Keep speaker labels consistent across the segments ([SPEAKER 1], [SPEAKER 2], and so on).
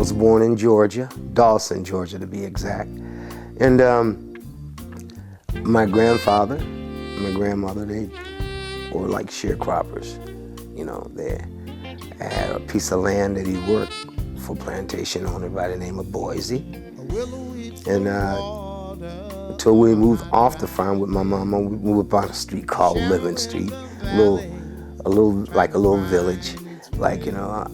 [SPEAKER 1] was born in Georgia, Dawson, Georgia to be exact. And my grandfather, my grandmother, they were like sharecroppers. You know, they had a piece of land that he worked for plantation owner by the name of Boise. And until we moved off the farm with my mama, we moved up on a street called Living Street, a little village. Like, you know,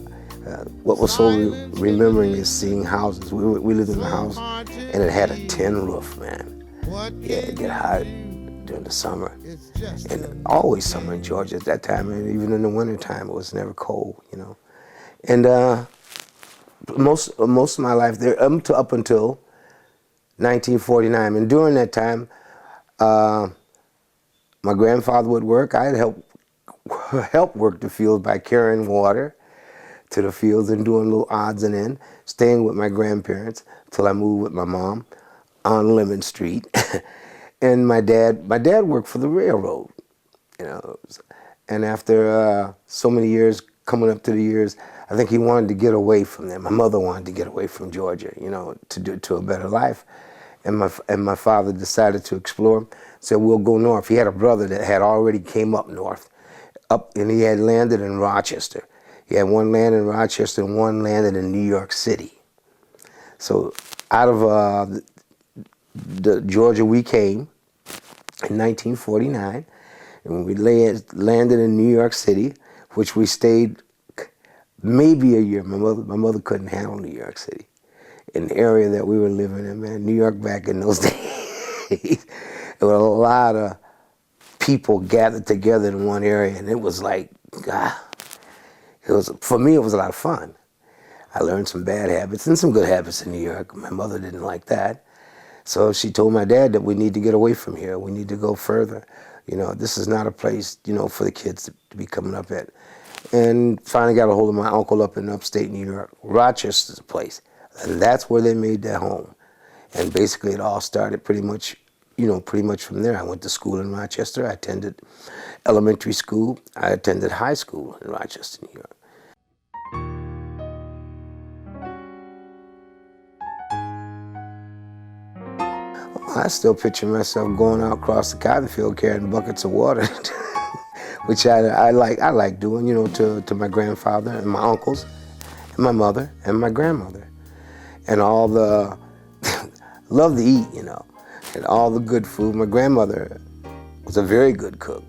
[SPEAKER 1] what was so remembering is seeing houses. We lived in a house and it had a tin roof, man. Yeah, it get hot during the summer. And always summer in Georgia at that time, and even in the winter time, it was never cold, you know. And most of my life there, up until 1949, and during that time, my grandfather would work. I'd help work the fields by carrying water to the fields and doing little odds and ends, staying with my grandparents till I moved with my mom on Lemon Street. And my dad worked for the railroad, you know. And after so many years, coming up to the years, I think he wanted to get away from them. My mother wanted to get away from Georgia, you know, to a better life. And my father decided to explore. Said, we'll go north. He had a brother that had already came up north, and he had landed in Rochester. He had one land in Rochester and one landed in New York City. So out of the Georgia we came in 1949, and we landed in New York City, which we stayed maybe a year. My mother couldn't handle New York City. In the area that we were living in, man, New York back in those days, there were a lot of people gathered together in one area, and it was like, for me, it was a lot of fun. I learned some bad habits and some good habits in New York. My mother didn't like that. So she told my dad that we need to get away from here. We need to go further. You know, this is not a place, you know, for the kids to be coming up at. And finally got a hold of my uncle up in upstate New York. Rochester's a place. And that's where they made their home. And basically it all started pretty much from there. I went to school in Rochester. I attended elementary school. I attended high school in Rochester, New York. I still picture myself going out across the cotton field carrying buckets of water, which I like doing, you know, to my grandfather and my uncles and my mother and my grandmother. And all the, love to eat, you know, and all the good food. My grandmother was a very good cook.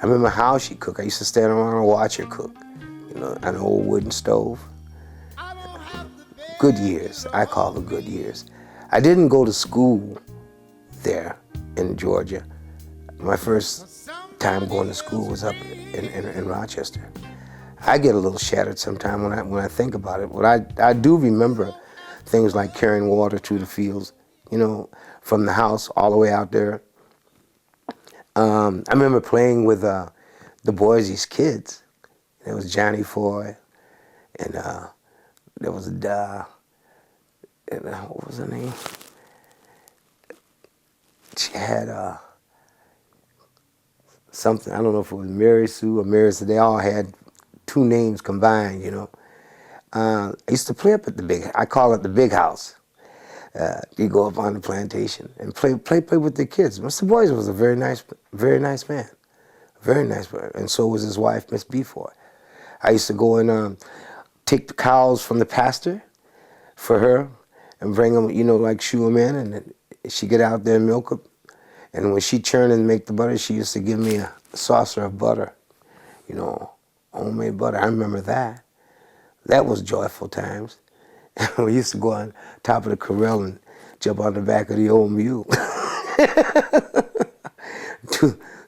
[SPEAKER 1] I remember how she cooked. I used to stand around and watch her cook, you know, on an old wooden stove. Good years, I call them good years. I didn't go to school there in Georgia. My first time going to school was up in Rochester. I get a little shattered sometime when I think about it, but I do remember things like carrying water through the fields, you know, from the house all the way out there. I remember playing with the Boise's kids. There was Johnny Foy, and there was what was her name? She had something, I don't know if it was Mary Sue or Mary Sue. They all had two names combined, you know. I used to play up at I call it the big house. You go up on the plantation and play with the kids. Mr. Boise was a very nice man. Very nice man. And so was his wife, Miss Beafoy. I used to go and take the cows from the pasture for her and bring them, you know, like shoe them in, and then she'd get out there and milk them. And when she churned and make the butter, she used to give me a saucer of butter, you know, homemade butter. I remember that. That was joyful times. We used to go on top of the corral and jump on the back of the old mule.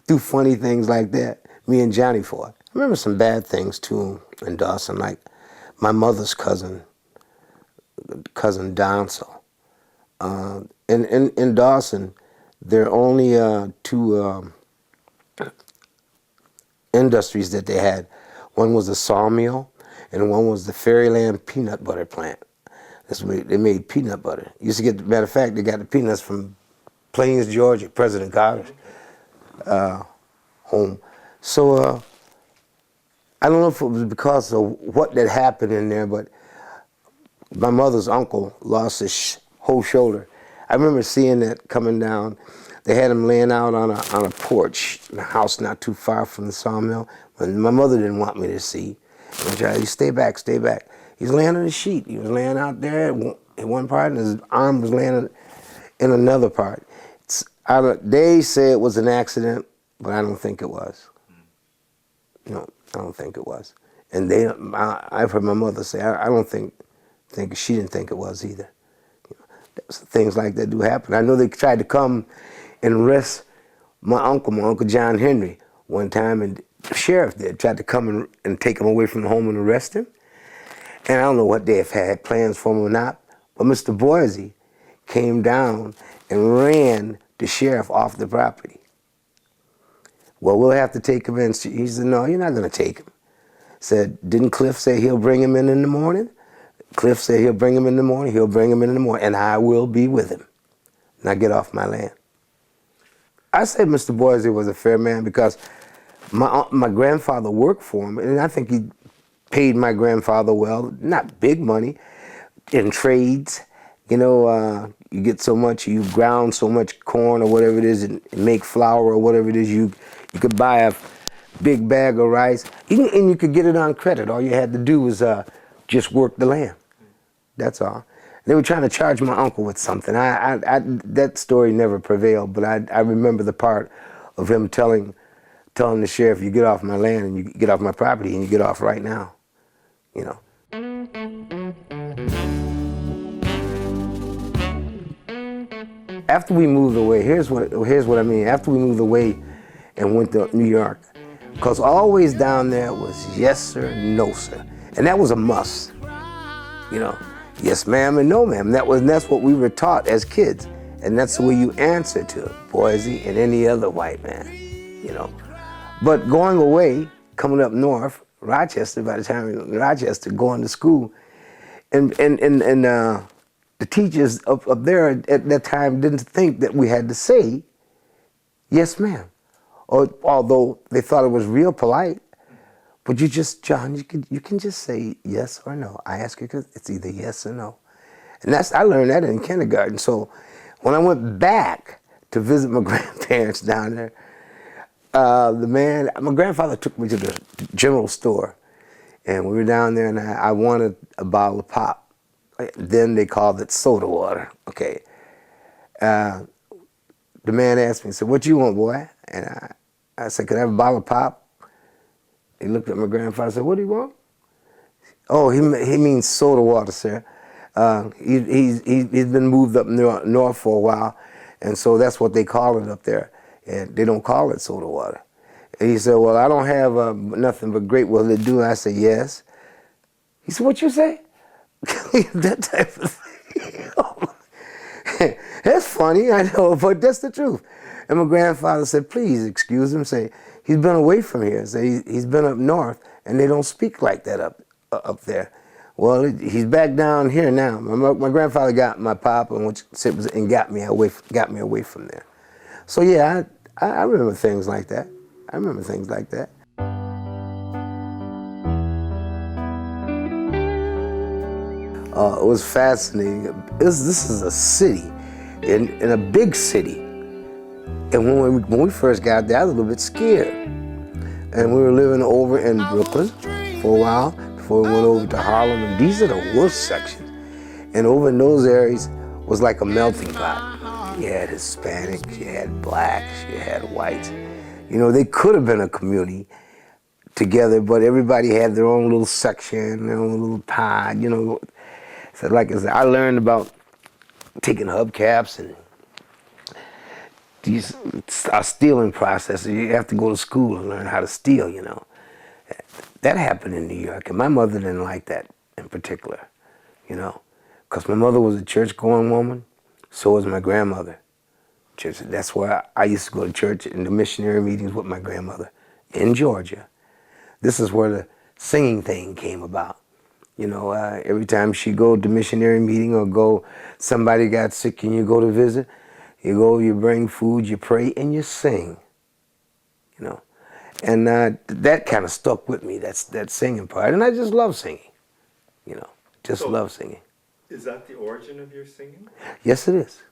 [SPEAKER 1] do funny things like that, me and Johnny Ford. I remember some bad things too in Dawson, like my mother's cousin Donsel. In Dawson, there are only two industries that they had. One was a sawmill, and one was the Fairyland peanut butter plant. They made peanut butter. Used to get, matter of fact, they got the peanuts from Plains, Georgia, President Carter's home. So I don't know if it was because of what that happened in there, but My mother's uncle lost his whole shoulder. I remember seeing that coming down. They had him laying out on a porch in a house not too far from the sawmill. And my mother didn't want me to see. And he stay back, stay back. He's laying on a sheet. He was laying out there in one part, and his arm was laying in another part. They say it was an accident, but I don't think it was. No, I don't think it was. And I've heard my mother say, I don't think she didn't think it was either. Things like that do happen. I know they tried to come and arrest my Uncle John Henry one time, and the sheriff tried to come and take him away from the home and arrest him. And I don't know what they have had plans for him or not, but Mr. Boise came down and ran the sheriff off the property. Well, we'll have to take him in. He said, no, you're not going to take him. Said, didn't Cliff say he'll bring him in the morning? Cliff said he'll bring him in the morning, he'll bring him in the morning, and I will be with him. Now get off my land. I said Mr. Boise was a fair man because my grandfather worked for him, and I think he paid my grandfather well, not big money, in trades. You know, you get so much, you ground so much corn or whatever it is and make flour or whatever it is, you could buy a big bag of rice, and you could get it on credit. All you had to do was just work the land. That's all. They were trying to charge my uncle with something. That story never prevailed, but I remember the part of him telling the sheriff, you get off my land and you get off my property and you get off right now, you know. After we moved away, here's what I mean. After we moved away and went to New York, because always down there was yes sir, no sir. And that was a must, you know. Yes, ma'am, and no, ma'am. That's what we were taught as kids. And that's the way you answer to Boise and any other white man, you know. But going away, coming up north, Rochester, by the time we were in Rochester, going to school, and the teachers up there at that time didn't think that we had to say, yes, ma'am. Although they thought it was real polite. But John, you can just say yes or no. I ask you because it's either yes or no. And I learned that in kindergarten. So when I went back to visit my grandparents down there, my grandfather took me to the general store. And we were down there and I wanted a bottle of pop. Then they called it soda water, okay. The man asked me, he said, what you want, boy? And I said, could I have a bottle of pop? He looked at my grandfather and said, what do you want? Oh, he means soda water, sir. He's been moved up north for a while, and so that's what they call it up there. And they don't call it soda water. And he said, well, I don't have nothing but grape. Will it do? I said, yes. He said, what you say? That type of thing. That's funny, I know, but that's the truth. And my grandfather said, please excuse him. Say, he's been away from here. Say, he's been up north, and they don't speak like that up there. Well, he's back down here now. My grandfather got my pop and got me away from there. So yeah, I remember things like that. I remember things like that. It was fascinating. This is a city, in a big city. And when we first got there, I was a little bit scared. And we were living over in Brooklyn for a while before we went over to Harlem. And these are the worst sections. And over in those areas was like a melting pot. You had Hispanics, you had blacks, you had whites. You know, they could have been a community together, but everybody had their own little section, their own little pod, you know. So like I said, I learned about taking hubcaps and these stealing processes. You have to go to school and learn how to steal, you know. That happened in New York, and my mother didn't like that in particular, you know, because my mother was a church-going woman, so was my grandmother. That's why I used to go to church in the missionary meetings with my grandmother in Georgia. This is where the singing thing came about. You know, every time she go to missionary meeting or somebody got sick and you go to visit, you go, you bring food, you pray, and you sing, you know. And that kind of stuck with me, that singing part. And I just love singing, you know, love singing.
[SPEAKER 2] Is that the origin of your singing?
[SPEAKER 1] Yes, it is.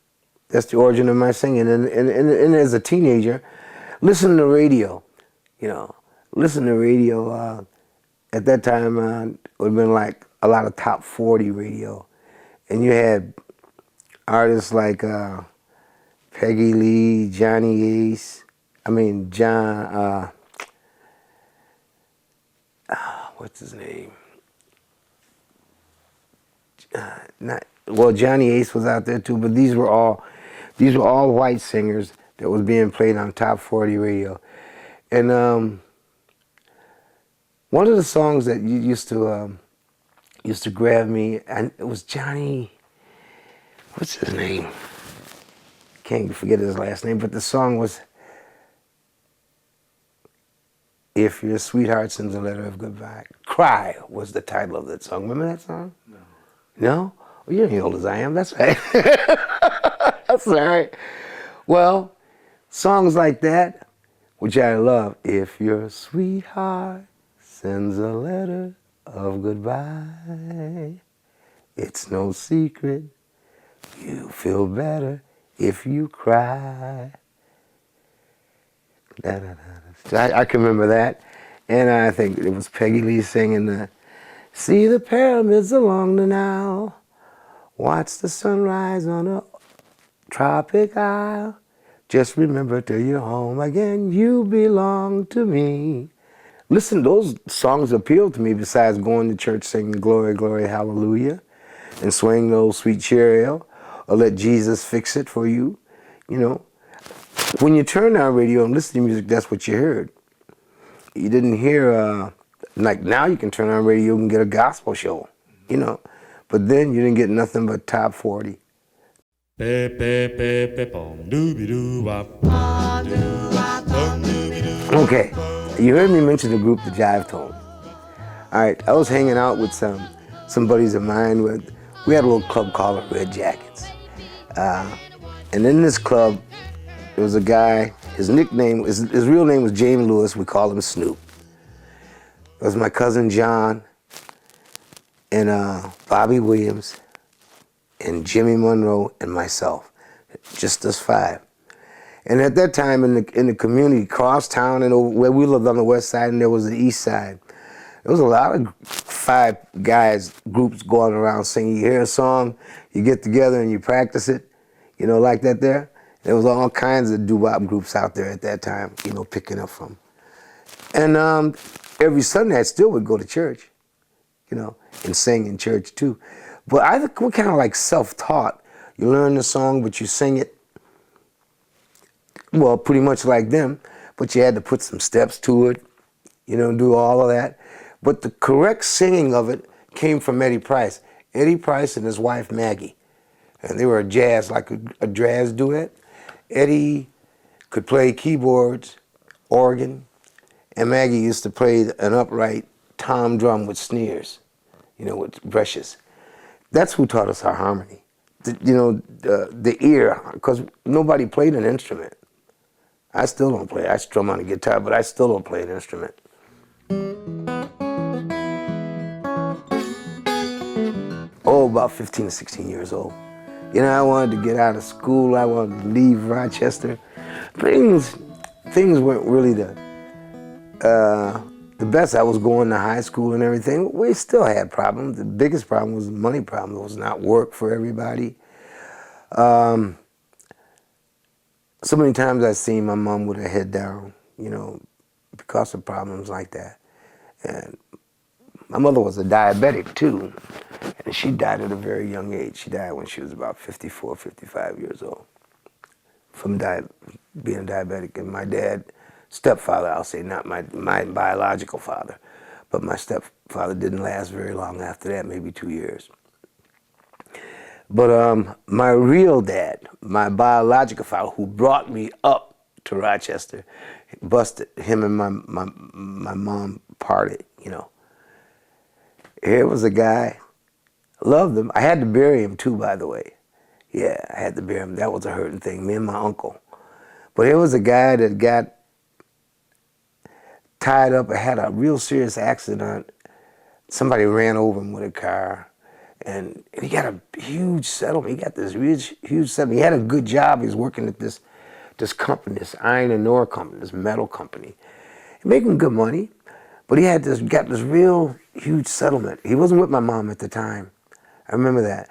[SPEAKER 1] That's the origin of my singing. And as a teenager, listening to radio, you know, listening to radio, at that time, it would have been like a lot of top 40 radio. And you had artists like Peggy Lee, Johnny Ace, what's his name? Johnny Ace was out there too, but these were all white singers that was being played on top 40 radio. And one of the songs that used to grab me, and it was Johnny, what's his name? Can't forget his last name, but the song was "If Your Sweetheart Sends a Letter of Goodbye." "Cry" was the title of that song. Remember that song?
[SPEAKER 2] No.
[SPEAKER 1] No? Well, you're as old as I am. That's right. That's all right. Well, songs like that, which I love. If your sweetheart sends a letter of goodbye, it's no secret, you feel better if you cry. I can remember that. And I think it was Peggy Lee singing "See the pyramids along the Nile, watch the sunrise on a tropic isle. Just remember till you're home again, you belong to me." Listen, those songs appeal to me besides going to church singing "Glory, Glory, Hallelujah" and "Swing Those Sweet Chariot" or "Let Jesus Fix It for You." You know, when you turn on radio and listen to music, that's what you heard. You didn't hear, like now you can turn on radio and get a gospel show, you know. But then you didn't get nothing but top 40. Okay, you heard me mention the group The Jive Tone. All right, I was hanging out with some buddies of mine. We had a little club called the Red Jackets. And in this club, there was a guy, his real name was James Lewis, we called him Snoop. It was my cousin John and Bobby Williams and Jimmy Monroe and myself, just us five. And at that time in the community, cross town and where we lived on the west side and there was the east side, there was a lot of five guys, groups going around singing. You hear a song, you get together and you practice it, you know, like that there. There was all kinds of doo-wop groups out there at that time, you know, picking up from. And every Sunday I still would go to church, you know, and sing in church too. But I think we're kind of like self-taught. You learn the song, but you sing it, well, pretty much like them, but you had to put some steps to it, you know, do all of that. But the correct singing of it came from Eddie Price. Eddie Price and his wife Maggie. And they were a jazz duet. Eddie could play keyboards, organ, and Maggie used to play an upright tom drum with sneers, you know, with brushes. That's who taught us our harmony. The ear, because nobody played an instrument. I still don't play. I strum on a guitar, but I still don't play an instrument. Oh, about 15 or 16 years old. You know, I wanted to get out of school. I wanted to leave Rochester. Things weren't really the best. I was going to high school and everything. We still had problems. The biggest problem was the money problem. It was not work for everybody. So many times I've seen my mom with her head down, you know, because of problems like that. And my mother was a diabetic too, and she died at a very young age. She died when she was about 54, 55 years old from being diabetic. And my stepfather, I'll say, not my biological father, but my stepfather didn't last very long after that, maybe 2 years. But my real dad, my biological father, who brought me up to Rochester, busted. Him and my mom parted, you know. Here was a guy, loved him. I had to bury him too, by the way. Yeah, I had to bury him. That was a hurting thing, me and my uncle. But here was a guy that got tied up, had a real serious accident. Somebody ran over him with a car. And he got a huge settlement. He got this huge settlement. He had a good job. He was working at this company, this iron and ore company, this metal company. He making good money, but he got this real huge settlement. He wasn't with my mom at the time. I remember that.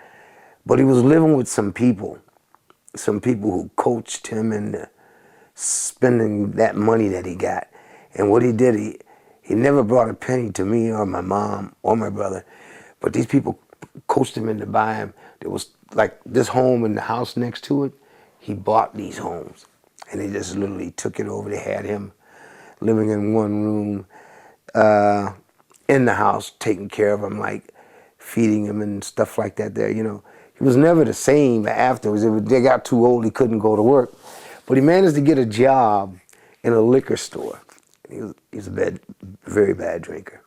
[SPEAKER 1] But he was living with some people who coached him into spending that money that he got. And what he did, he never brought a penny to me or my mom or my brother, but these people coached him into buying. There was like this home and the house next to it. He bought these homes, and they just literally took it over. They had him living in one room in the house, taking care of him, like feeding him and stuff like that there, you know. He was never the same afterwards. They got too old, he couldn't go to work. But he managed to get a job in a liquor store. He was a very bad drinker.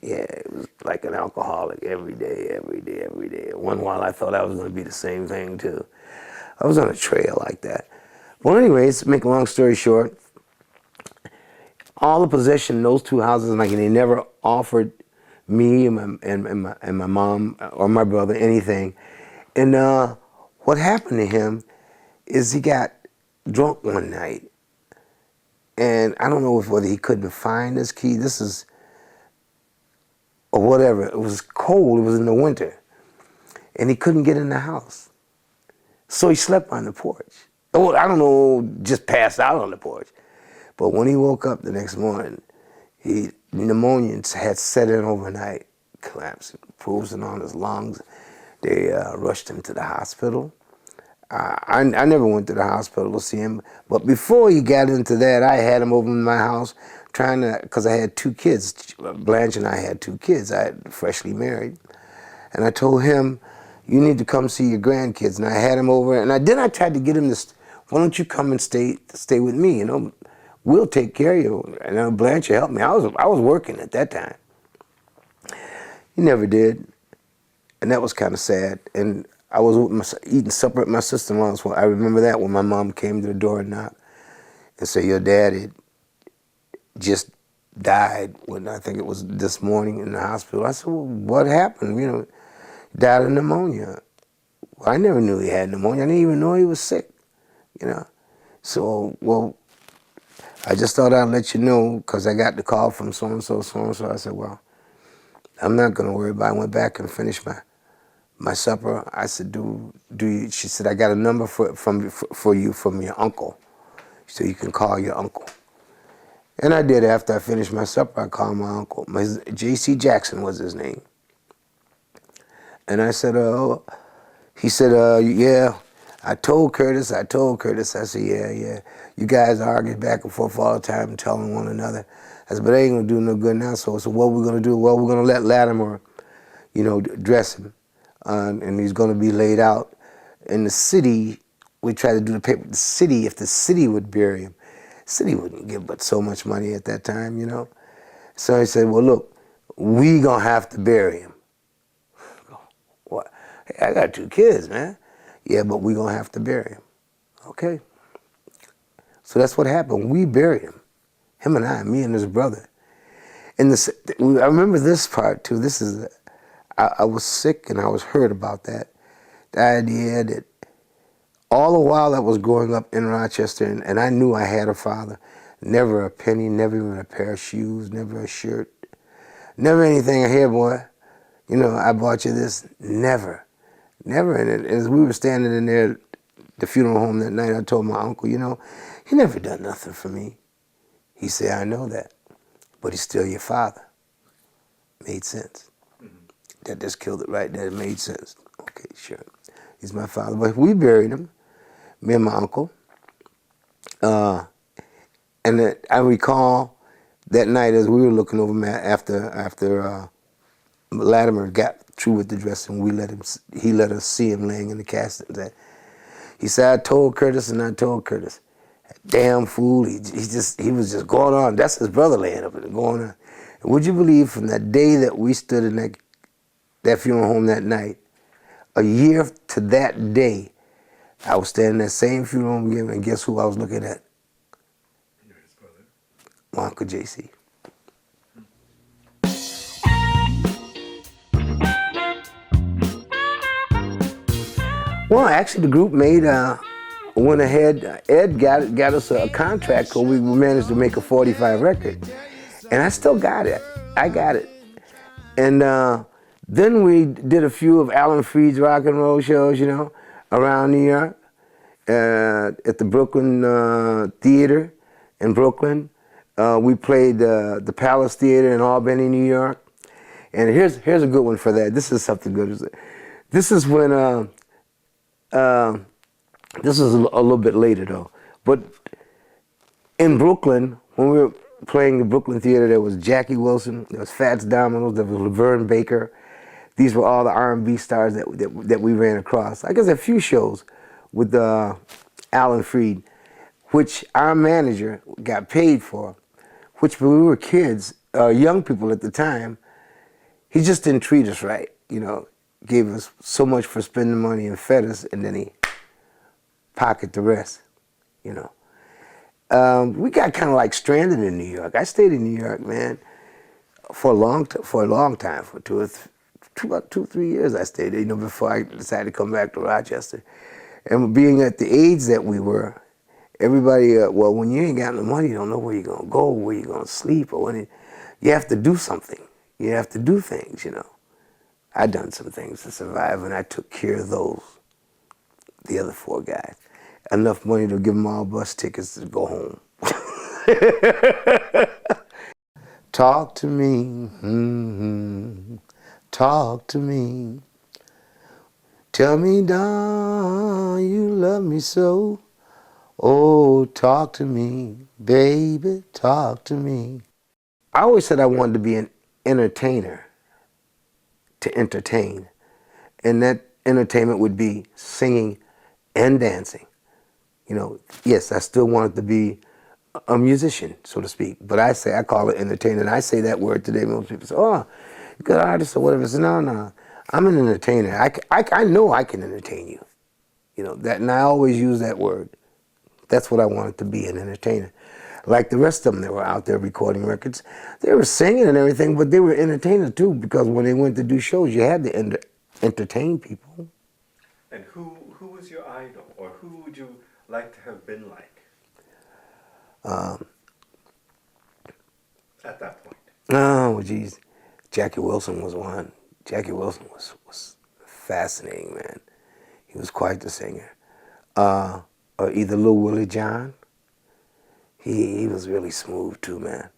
[SPEAKER 1] Yeah, it was like an alcoholic every day. One while I thought I was going to be the same thing too. I was on a trail like that. Well, anyways, to make a long story short, all the possession in those two houses, like, they never offered me and my mom or my brother anything. And what happened to him is he got drunk one night, and I don't know whether he couldn't find his key. Or whatever. It was cold. It was in the winter, and he couldn't get in the house. So he slept on the porch. Oh, I don't know, just passed out on the porch. But when he woke up the next morning, pneumonia had set in overnight, collapsing, bruising on his lungs. They rushed him to the hospital. I never went to the hospital to see him, but before he got into that, I had him over in my house because I had two kids. Blanche and I had two kids. I had freshly married. And I told him, you need to come see your grandkids. And I had him over, and then I tried to get him to, why don't you come and stay with me, you know? We'll take care of you. And Blanche helped me. I was working at that time. He never did. And that was kind of sad. And I was eating supper at my sister-in-law's. I remember that when my mom came to the door and knocked and said, your daddy just died when I think it was this morning in the hospital. I said, well, what happened? You know, he died of pneumonia. Well, I never knew he had pneumonia. I didn't even know he was sick, you know. So, well, I just thought I'd let you know because I got the call from so-and-so, so-and-so. I said, well, I'm not going to worry about it. I went back and finished my supper. I said, do you? She said, I got a number for you from your uncle, so you can call your uncle. And I did. After I finished my supper, I called my uncle. J.C. Jackson was his name. And I said, he said, yeah, I told Curtis. I said, yeah. You guys argued back and forth all the time, telling one another. I said, but it ain't going to do no good now. So what we're going to do? Well, we're going to let Latimer, you know, dress him. And he's going to be laid out in the city. We tried to do the paper. The city, if the city would bury him, the city wouldn't give but so much money at that time, you know. So he said, well, look, we going to have to bury him. What? Hey, I got two kids, man. Yeah, but we going to have to bury him. Okay. So that's what happened. We buried him. Him and I, me and his brother. And I remember this part, too. I was sick and I was hurt about that. The idea that all the while I was growing up in Rochester, and I knew I had a father, never a penny, never even a pair of shoes, never a shirt, never anything. Here, boy, you know, I bought you this. Never. And as we were standing in there, the funeral home that night, I told my uncle, you know, he never done nothing for me. He said, I know that, but he's still your father. Made sense. That just killed it right there. It made sense. Okay, sure. He's my father. But we buried him, me and my uncle. And I recall that night as we were looking over after Latimer got through with the dressing, he let us see him laying in the casket. He said, I told Curtis. That damn fool, he was just going on. That's his brother laying up and going on. And would you believe from that day that we stood in that funeral home that night, a year to that day, I was standing in that same funeral home again, and guess who I was looking at?
[SPEAKER 2] Your brother.
[SPEAKER 1] My Uncle J.C. Well, actually, the group went ahead. Ed got us a contract, so we managed to make a 45 record, and I still got it. I got it, and then we did a few of Alan Freed's rock and roll shows, around New York, at the Brooklyn Theater in Brooklyn. We played the Palace Theater in Albany, New York, and here's a good one for that. This is something good. This is when. This is a little bit later though, but in Brooklyn, when we were playing the Brooklyn Theater, there was Jackie Wilson, there was Fats Domino's, there was Laverne Baker. These were all the R&B stars that we ran across. I guess a few shows with Alan Freed, which our manager got paid for, which when we were kids, young people at the time, he just didn't treat us right, gave us so much for spending money and fed us, and then he pocket the rest, We got kind of like stranded in New York. I stayed in New York, man, for a long time, for about 2-3 years I stayed there, before I decided to come back to Rochester. And being at the age that we were, everybody, well, when you ain't got no money, you don't know where you're going to go, where you're going to sleep, or you have to do something. You have to do things, I done some things to survive, and I took care of those, the other 4 guys. Enough money to give them all bus tickets to go home. Talk to me, talk to me. Tell me, darling, you love me so. Oh, talk to me, baby, talk to me. I always said I wanted to be an entertainer, to entertain. And that entertainment would be singing and dancing. Yes, I still wanted to be a musician, so to speak. But I call it entertainer. And I say that word today. Most people say, oh, you're a good artist or whatever. I say, no, I'm an entertainer. I know I can entertain you. And I always use that word. That's what I wanted to be, an entertainer. Like the rest of them that were out there recording records, they were singing and everything, but they were entertainers too, because when they went to do shows, you had to entertain people.
[SPEAKER 2] And who was your idol, or who would you like to have been like at that point?
[SPEAKER 1] Oh, geez. Jackie Wilson was one. Jackie Wilson was fascinating, man. He was quite the singer. Or either Lil Willie John. He was really smooth too, man.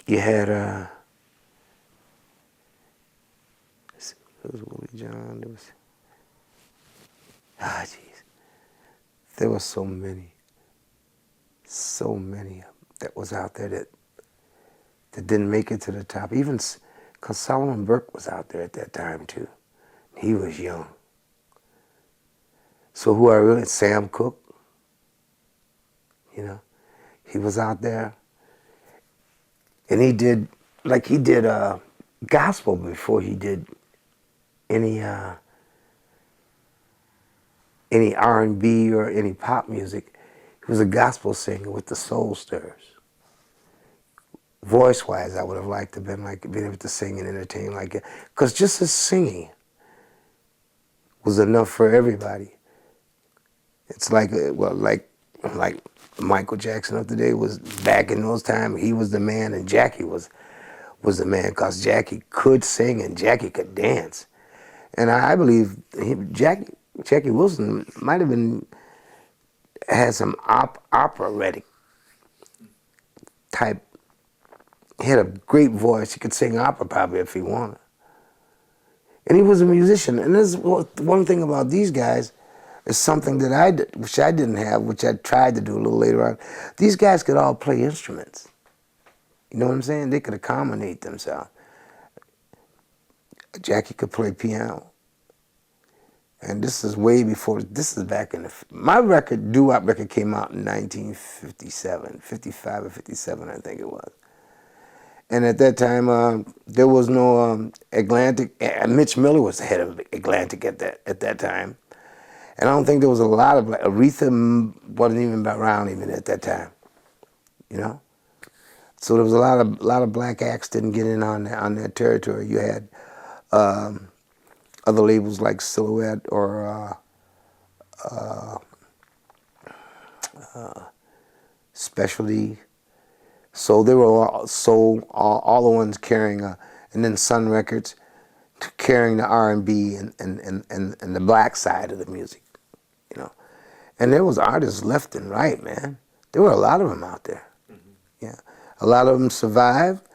[SPEAKER 1] You had there was Willie John. Jeez. There were so many that was out there that didn't make it to the top. Even because Solomon Burke was out there at that time too. He was young. So who I really, Sam Cooke, he was out there. And he did gospel before he did any R&B or any pop music. He was a gospel singer with the Soul Stirrers. Voice-wise, I would have liked to have been able to sing and entertain like that. Because just his singing was enough for everybody. It's like Michael Jackson of today was back in those times. He was the man, and Jackie was the man, because Jackie could sing and Jackie could dance. And I believe Jackie Wilson might have had some operatic type. He had a great voice. He could sing opera probably if he wanted. And he was a musician. And this one thing about these guys is something that I did, which I didn't have, which I tried to do a little later on. These guys could all play instruments. You know what I'm saying? They could accommodate themselves. Jackie could play piano. And this is way before, this is back in my record, doo-wop record came out in 1957, 55 or 57, I think it was. And at that time, there was no Atlantic. Mitch Miller was the head of Atlantic at that time. And I don't think there was a lot of, Aretha wasn't even around even at that time, So there was a lot of black acts didn't get in on that territory. You had other labels like Silhouette or Specialty. So they were all the ones carrying, and then Sun Records carrying the R&B and the black side of the music, you know. And there was artists left and right, man. There were a lot of them out there. Yeah, a lot of them survived,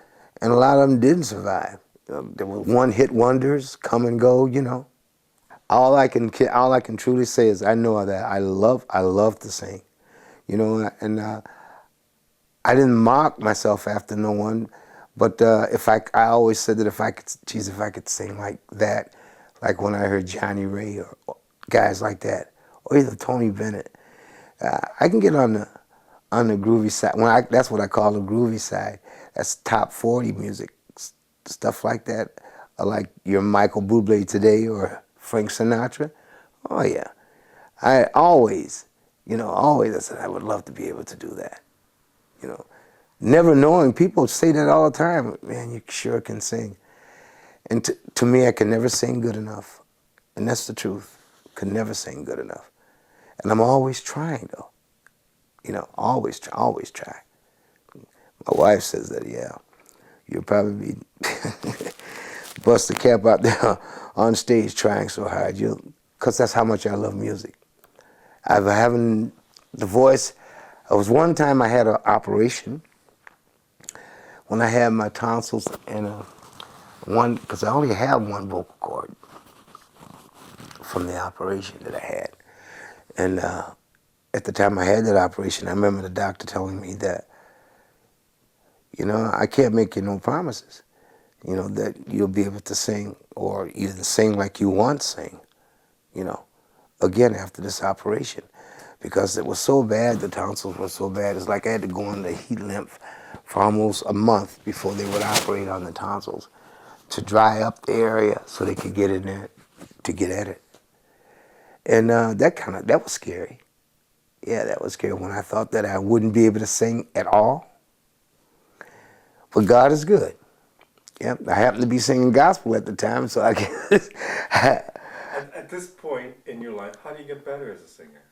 [SPEAKER 1] and a lot of them didn't survive. There were one-hit wonders, come and go, you know. All I can truly say is I know that I love to sing, you know, and I didn't mock myself after no one, but I always said that if I could sing like that, like when I heard Johnny Ray or guys like that, or either Tony Bennett, I can get on the groovy side. That's what I call the groovy side. That's top 40 music, stuff like that, like your Michael Bublé today or Frank Sinatra. Oh yeah, I always I said I would love to be able to do that. You know, never knowing, people say that all the time. Man, you sure can sing. And to me, I can never sing good enough, and that's the truth. Could never sing good enough, and I'm always trying though. You know, always try. My wife says that, yeah, you'll probably be bust the cap out there on stage trying so hard. Because that's how much I love music. Having the voice. There was one time I had an operation when I had my tonsils and because I only had one vocal cord from the operation that I had. And at the time I had that operation, I remember the doctor telling me that, you know, I can't make you no promises, you know, that you'll be able to sing or even sing like you once sang, you know, again after this operation. Because it was so bad, the tonsils were so bad, it's like I had to go on the heat lymph for almost a month before they would operate on the tonsils to dry up the area so they could get in there to get at it. And that was scary. Yeah, that was scary when I thought that I wouldn't be able to sing at all. But God is good. Yep, I happened to be singing gospel at the time, so I can.
[SPEAKER 2] At this point in your life, how do you get better as a singer?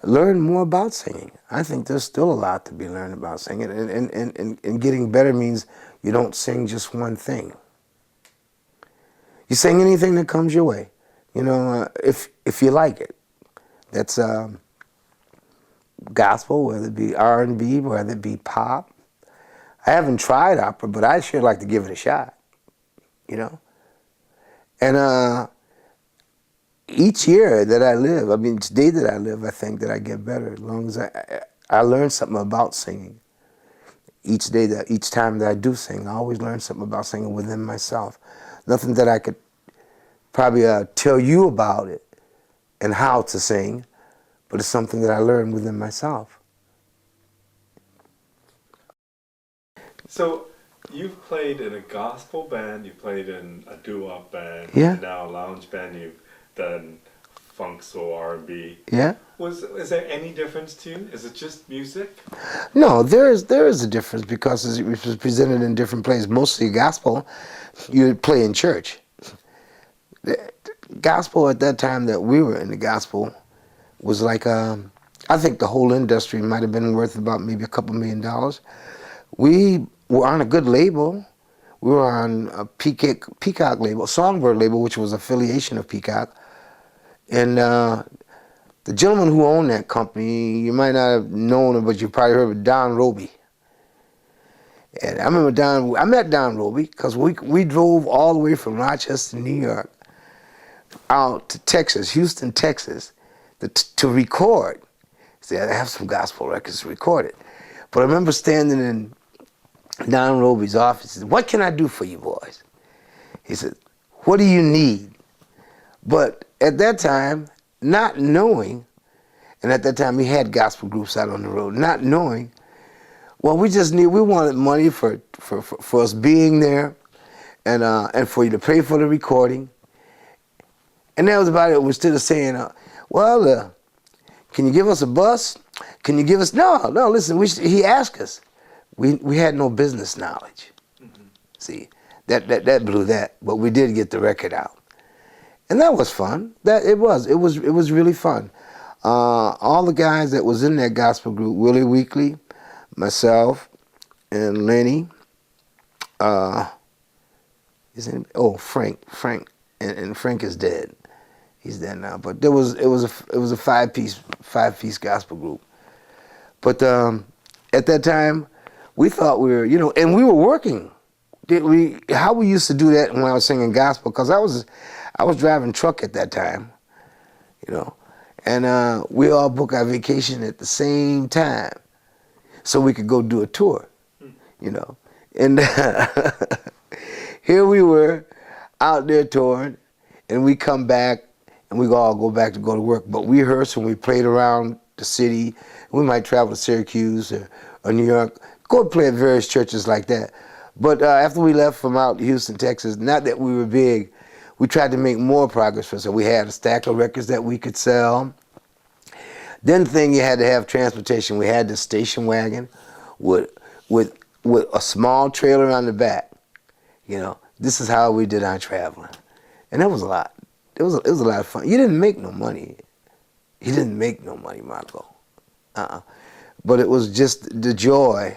[SPEAKER 1] Learn more about singing. I think there's still a lot to be learned about singing, and getting better means you don't sing just one thing. You sing anything that comes your way, you know, if you like it. That's gospel, whether it be R&B, whether it be pop. I haven't tried opera, but I sure like to give it a shot, you know. And each year that I live, I mean, each day that I live, I think that I get better as long as I learn something about singing. Each time that I do sing, I always learn something about singing within myself. Nothing that I could probably tell you about it and how to sing, but it's something that I learned within myself.
[SPEAKER 2] So you've played in a gospel band, you played in a doo-wop band,
[SPEAKER 1] Yeah.
[SPEAKER 2] and now a lounge band. You've done funk, soul, R&B.
[SPEAKER 1] Yeah.
[SPEAKER 2] Is there any difference to you? Is it just music?
[SPEAKER 1] No, there is a difference because it was presented in different places. Mostly gospel, you play in church. The gospel at that time that we were in the gospel was like, I think the whole industry might have been worth about maybe a couple $1 million. We were on a good label. We were on a Peacock label, Songbird label, which was affiliation of Peacock. And the gentleman who owned that company, you might not have known him, but you probably heard of Don Roby. And I remember I met Don Roby because we drove all the way from Rochester, New York, out to Texas, Houston, Texas, to record. He said, I have some gospel records to record it. But I remember standing in Don Roby's office. He said, what can I do for you boys? He said, what do you need? But at that time, not knowing, and at that time we had gospel groups out on the road, not knowing, well, we wanted money for us being there and for you to pay for the recording. And that was about it. Instead of saying, can you give us a bus? Can you give us, no, listen, he asked us. We had no business knowledge. Mm-hmm. See, That blew that. But we did get the record out, and that was fun. It was really fun. All the guys that was in that gospel group, Willie Weekley, myself, and Lenny. Frank, and Frank is dead. He's dead now. But it was a five piece gospel group. But at that time, we thought we were, and we were working. How we used to do that when I was singing gospel? Because I was driving truck at that time, and we all booked our vacation at the same time, so we could go do a tour, and here we were out there touring, and we come back, and we all go back to go to work. But we rehearsed and we played around the city. We might travel to Syracuse or New York, go play at various churches like that. But after we left from out Houston, Texas, not that we were big, we tried to make more progress for us. So we had a stack of records that we could sell. Then the thing, you had to have transportation. We had the station wagon with a small trailer on the back. This is how we did our traveling. And that was a lot. It was a lot of fun. You didn't make no money. You didn't make no money, Marco. But it was just the joy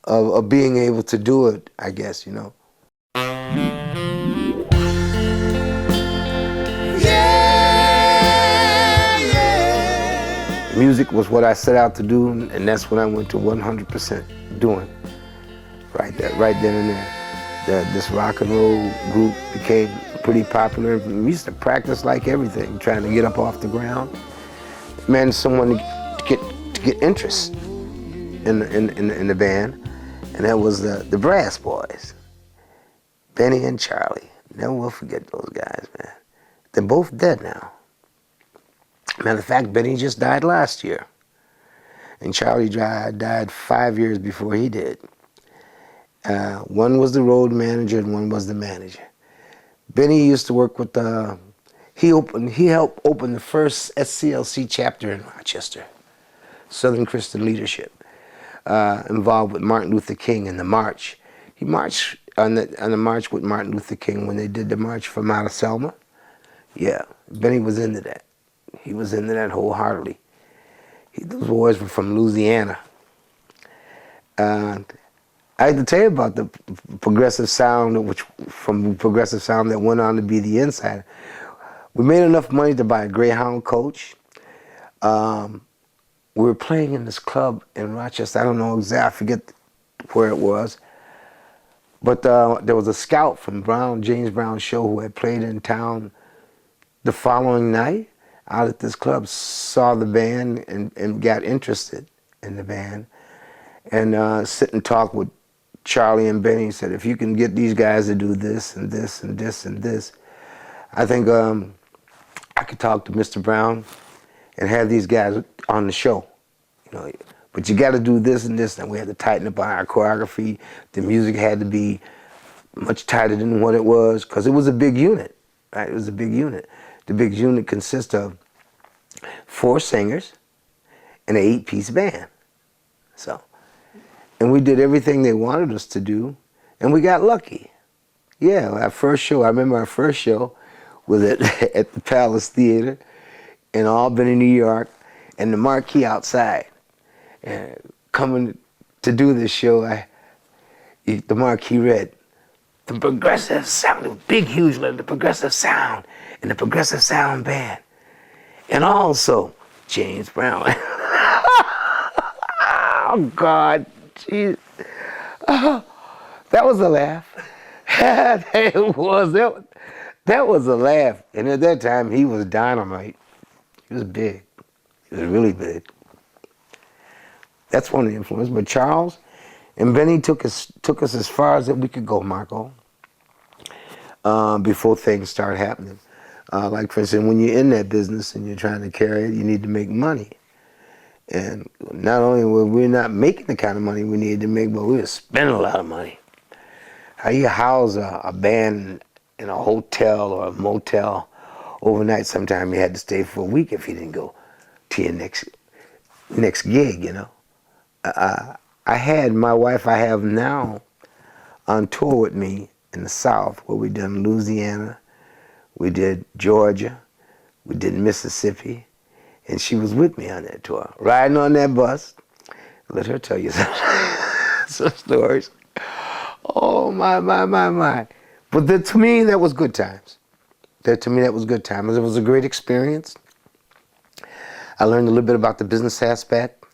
[SPEAKER 1] of being able to do it, I guess, Music was what I set out to do, and that's what I went to 100% doing. Right then and there. This rock and roll group became pretty popular. We used to practice like everything, trying to get up off the ground. Man, someone to get interest in the band, and that was the Brass Boys, Benny and Charlie. Never will forget those guys, man. They're both dead now. Matter of fact, Benny just died last year, and Charlie died 5 years before he did. One was the road manager and one was the manager. Benny used to work with he helped open the first SCLC chapter in Rochester, Southern Christian Leadership, involved with Martin Luther King in the march. He marched on the march with Martin Luther King when they did the march from out of Selma. Yeah, Benny was into that. He was into that wholeheartedly. Those boys were from Louisiana. I had to tell you about the progressive sound, that went on to be the Inside. We made enough money to buy a Greyhound coach. We were playing in this club in Rochester. I don't know exactly, I forget where it was. But there was a scout from James Brown's show, who had played in town the following night out at this club, saw the band and got interested in the band, and sit and talk with Charlie and Benny. He said, if you can get these guys to do this and this and this and this, I think I could talk to Mr. Brown and have these guys on the show. But you got to do this and this, and we had to tighten up on our choreography. The music had to be much tighter than what it was, because it was a big unit, right? It was a big unit. The big unit consists of 4 singers and an 8-piece band. And we did everything they wanted us to do, and we got lucky. Yeah, our first show, I remember our first show was at the Palace Theater in Albany, New York, and the marquee outside. And coming to do this show, the marquee read, the Progressive Sound, big, huge letter, the Progressive Sound, and the Progressive Sound Band. And also, James Brown. Oh, God, jeez. Oh, that was a laugh. That was a laugh. And at that time, he was dynamite. He was big. He was really big. That's one of the influences. But Charles and Benny took us as far as we could go, Marco, before things start happening. Like, for instance, when you're in that business and you're trying to carry it, you need to make money. And not only were we not making the kind of money we needed to make, but we were spending a lot of money. How you house a band in a hotel or a motel overnight? Sometimes you had to stay for a week if you didn't go to your next gig, I had my wife I have now on tour with me in the South, where we done Louisiana, we did Georgia, we did Mississippi, and she was with me on that tour, riding on that bus. Let her tell you some stories. Oh, my. But to me, that was good times. To me, that was good times. It was a great experience. I learned a little bit about the business aspect.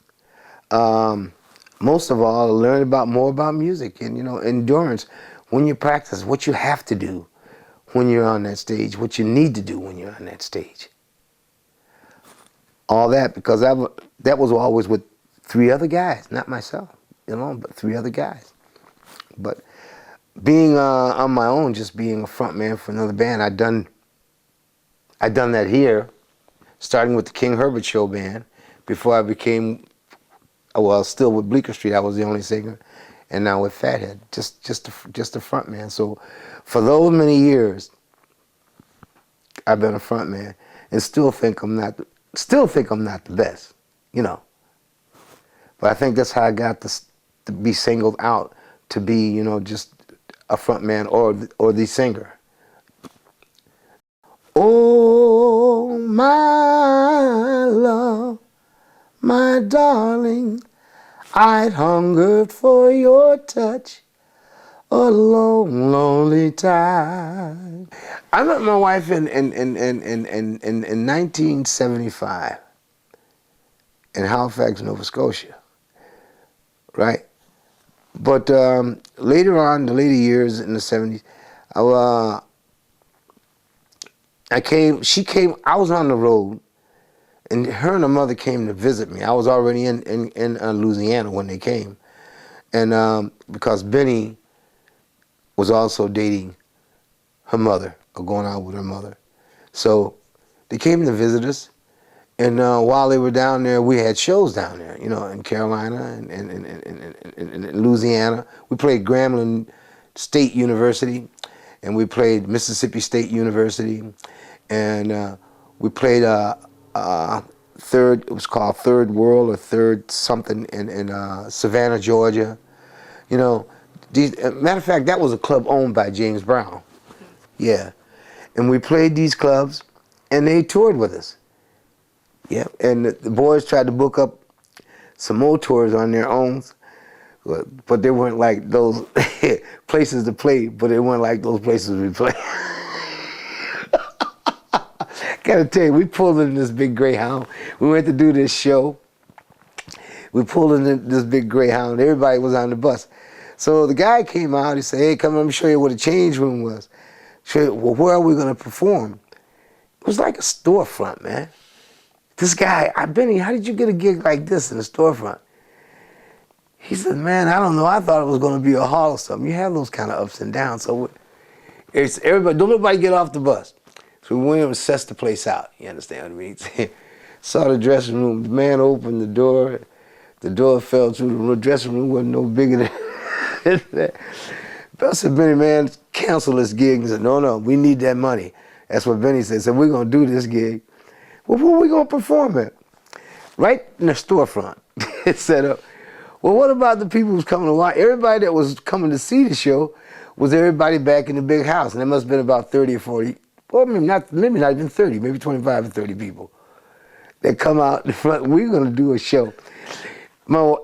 [SPEAKER 1] Most of all, I learned more about music and, endurance. When you practice, what you have to do when you're on that stage, what you need to do when you're on that stage. All that, because that was always with 3 other guys, not myself, but 3 other guys. But being on my own, just being a front man for another band, I done that here, starting with the King Herbert Show band, before I became, still with Bleecker Street, I was the only singer, and now with Fathead, just a front man. So for those many years, I've been a front man, and still think I'm not the best, But I think that's how I got to be singled out to be, just a front man or the singer. Oh, my love, my darling, I'd hungered for your touch a long, lonely time. I met my wife in 1975 in Halifax, Nova Scotia, right? But later on, the later years in the 70s, she came, I was on the road, and her and her mother came to visit me. I was already in Louisiana when they came. And because Benny was also dating her mother, or going out with her mother. So they came to visit us. And while they were down there, we had shows down there, in Carolina and in Louisiana. We played Grambling State University, and we played Mississippi State University, and we played it was called Third World or Third something in Savannah, Georgia. Matter of fact, that was a club owned by James Brown. Yeah. And we played these clubs, and they toured with us. Yeah, and the boys tried to book up some more tours on their own, but they weren't like those places to play, but they weren't like those places we play. Gotta tell you, we pulled in this big Greyhound. We went to do this show. We pulled in this big Greyhound. Everybody was on the bus. So the guy came out, he said, hey, come let me show you what a change room was. Show you, well, where are we gonna perform? It was like a storefront, man. This guy, Benny, how did you get a gig like this in a storefront? He said, man, I don't know. I thought it was going to be a hall or something. You have those kind of ups and downs. So it's everybody, don't nobody get off the bus. So we went and assessed the place out. You understand what I mean? Saw the dressing room. The man opened the door. The door fell through. The dressing room wasn't no bigger than that. I said, Benny, man, cancel this gig. He said, no, we need that money. That's what Benny said. So we're going to do this gig. Well, where are we going to perform at? Right in the storefront. It's set up. Well, what about the people who's coming to watch? Everybody that was coming to see the show was everybody back in the big house. And there must have been about 30 or 40, well, maybe not even 30, maybe 25 or 30 people that come out in front. We're going to do a show.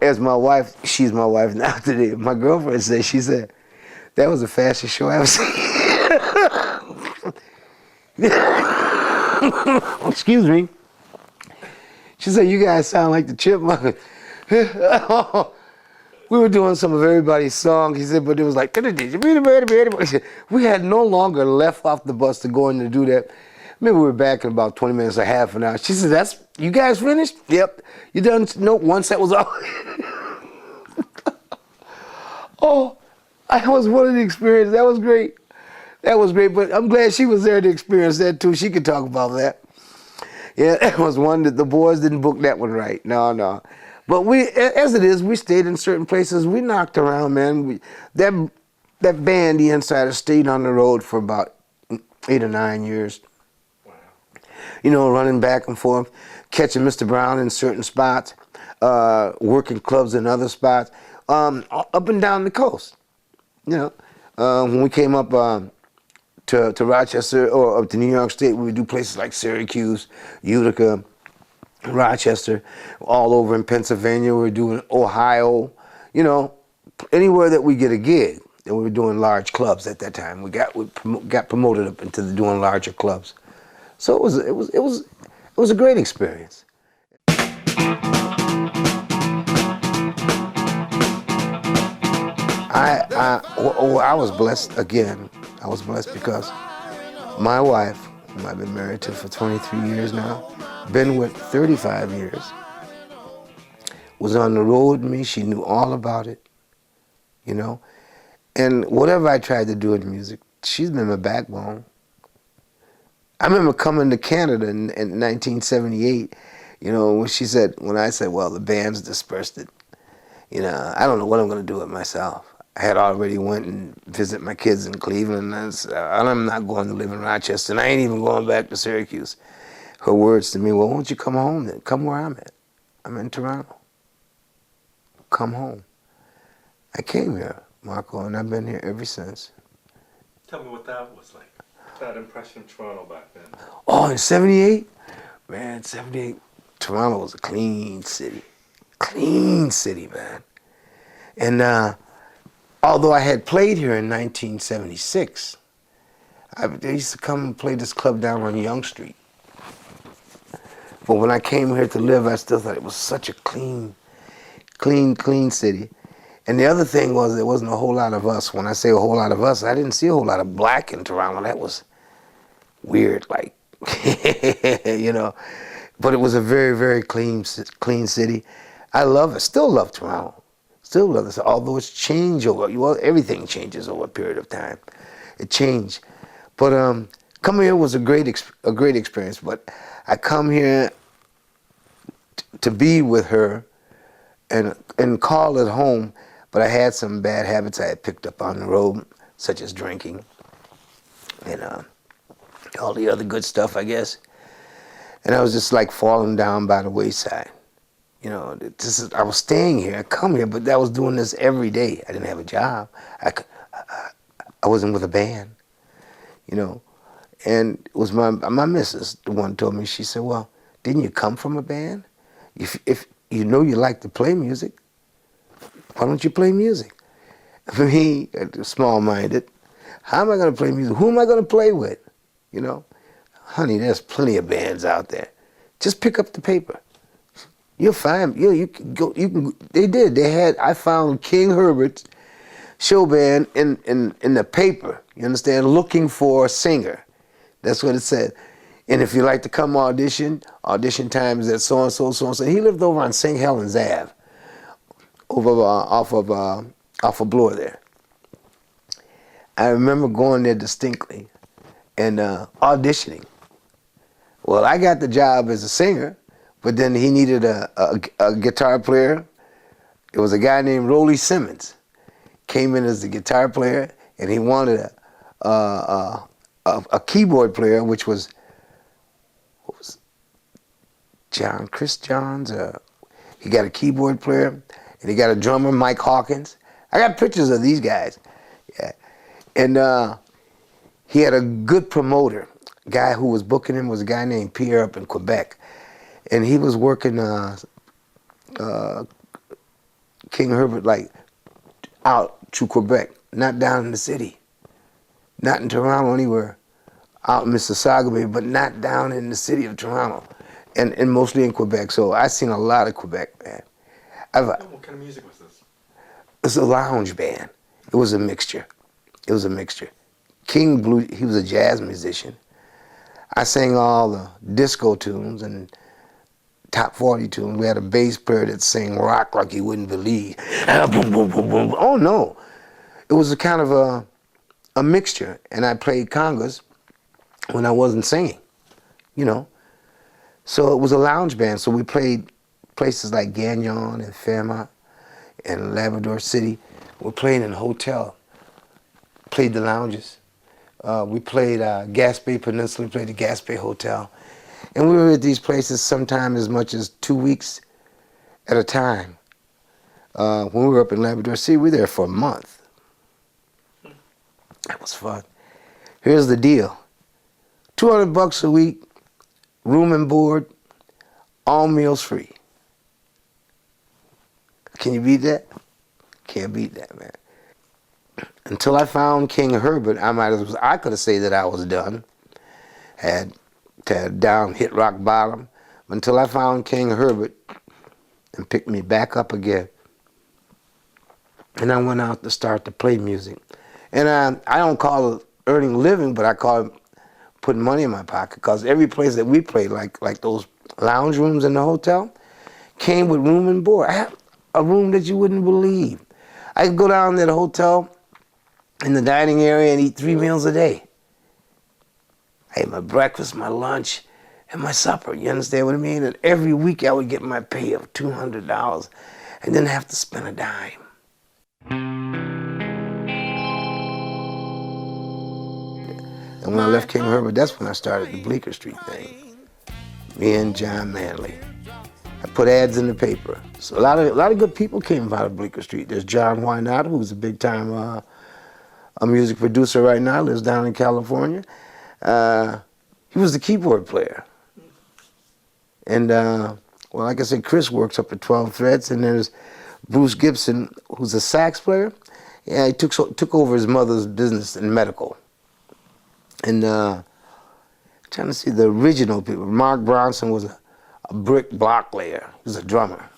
[SPEAKER 1] As my wife, she's my wife now today, my girlfriend said, she said, that was the fastest show I ever seen. Excuse me. She said, you guys sound like the Chipmunks. We were doing some of everybody's songs. He said, but it was like, we had no longer left off the bus to go in to do that. Maybe we were back in about 20 minutes or half an hour. She said, you guys finished? Yep. You done? No, one set was off. Oh, I was one of the experiences. That was great. That was great, but I'm glad she was there to experience that too. She could talk about that. Yeah, that was one that the boys didn't book that one right. No. But as it is, we stayed in certain places. We knocked around, man. That band, The Insiders, stayed on the road for about 8 or 9 years. Wow. Running back and forth, catching Mr. Brown in certain spots, working clubs in other spots, up and down the coast. When we came up to Rochester or up to New York State, we would do places like Syracuse, Utica, Rochester, all over in Pennsylvania. We were doing Ohio, you know, anywhere that we get a gig. And we were doing large clubs at that time. We got promoted up into doing larger clubs. So it was a great experience. I was blessed again. I was blessed because my wife, whom I've been married to for 23 years now, been with 35 years, was on the road with me. She knew all about it, you know. And whatever I tried to do in music, she's been my backbone. I remember coming to Canada in 1978, you know, when I said, well, the band's dispersed it, you know, I don't know what I'm going to do with myself. I had already went and visit my kids in Cleveland, and I'm not going to live in Rochester, and I ain't even going back to Syracuse. Her words to me, well, why don't you come home then? Come where I'm at. I'm in Toronto. Come home. I came here, Marco, and I've been here ever since.
[SPEAKER 2] Tell me what that was like, that impression of Toronto back then.
[SPEAKER 1] Oh, in 78? Man, 78, Toronto was a clean city. Clean city, man. And although I had played here in 1976, I used to come and play this club down on Yonge Street. But when I came here to live, I still thought it was such a clean city. And the other thing was there wasn't a whole lot of us. When I say a whole lot of us, I didn't see a whole lot of black in Toronto. That was weird, like, you know. But it was a very, very clean city. I love it. Still love Toronto. Still love it. Although it's changed well, everything changes over a period of time. It changed. But coming here was a great experience. But I come here to be with her and call it home. But I had some bad habits I had picked up on the road, such as drinking and all the other good stuff, I guess. And I was just like falling down by the wayside. You know, I was staying here, I come here, but I was doing this every day. I didn't have a job. I wasn't with a band, you know. And it was my missus, the one told me, she said, well, didn't you come from a band? If you know you like to play music, why don't you play music? For me, small-minded, how am I going to play music? Who am I going to play with? You know, honey, there's plenty of bands out there. Just pick up the paper. You'll find, you can go, they did. I found King Herbert's show band in the paper, you understand, looking for a singer. That's what it said. And if you like to come audition times at so-and-so, so-and-so. He lived over on St. Helens Ave, over off of Bloor there. I remember going there distinctly and auditioning. Well, I got the job as a singer, but then he needed a guitar player. It was a guy named Rollie Simmons. Came in as the guitar player, and he wanted a keyboard player, which was, what was Chris Johns? He got a keyboard player, and he got a drummer, Mike Hawkins. I got pictures of these guys. Yeah. And he had a good promoter. Guy who was booking him was a guy named Pierre up in Quebec. And he was working King Herbert like out to Quebec, not down in the city, not in Toronto anywhere, out in Mississauga, maybe, but not down in the city of Toronto, and mostly in Quebec. So I seen a lot of Quebec, man.
[SPEAKER 2] What kind of music was this?
[SPEAKER 1] It was a lounge band. It was a mixture. It was a mixture. King Blue, he was a jazz musician. I sang all the disco tunes and top 40 tunes. We had a bass player that sang rock like you wouldn't believe. Oh no, it was a kind of a mixture. And I played congas when I wasn't singing, you know. So it was a lounge band. So we played places like Gagnon and Fairmont and Labrador City. We played in a hotel, played the lounges. We played Gaspé Peninsula, played the Gaspé Hotel. And we were at these places sometimes as much as 2 weeks at a time. When we were up in Labrador City, we were there for a month. It was fun. Here's the deal. $200 a week, room and board, all meals free. Can you beat that? Can't beat that, man. Until I found King Herbert, I could have said that I was done. Had down, hit rock bottom. Until I found King Herbert and picked me back up again. And I went out to start to play music. And I don't call it earning a living, but I call it putting money in my pocket, because every place that we played, like those lounge rooms in the hotel, came with room and board. I had a room that you wouldn't believe. I could go down to the hotel in the dining area and eat 3 meals a day. I ate my breakfast, my lunch, and my supper. You understand what I mean? And every week I would get my pay of $200 and didn't have to spend a dime. And when I left King Herbert, that's when I started the Bleecker Street thing. Me and John Manley. I put ads in the paper. So a lot of good people came out of Bleecker Street. There's John Wynot, who's a big time a music producer right now, lives down in California. He was the keyboard player. And well, like I said, Chris works up at 12 Threads, and there's Bruce Gibson, who's a sax player. Yeah, he took over his mother's business in medical. And trying to see the original people. Mark Bronson was a brick block layer. He was a drummer.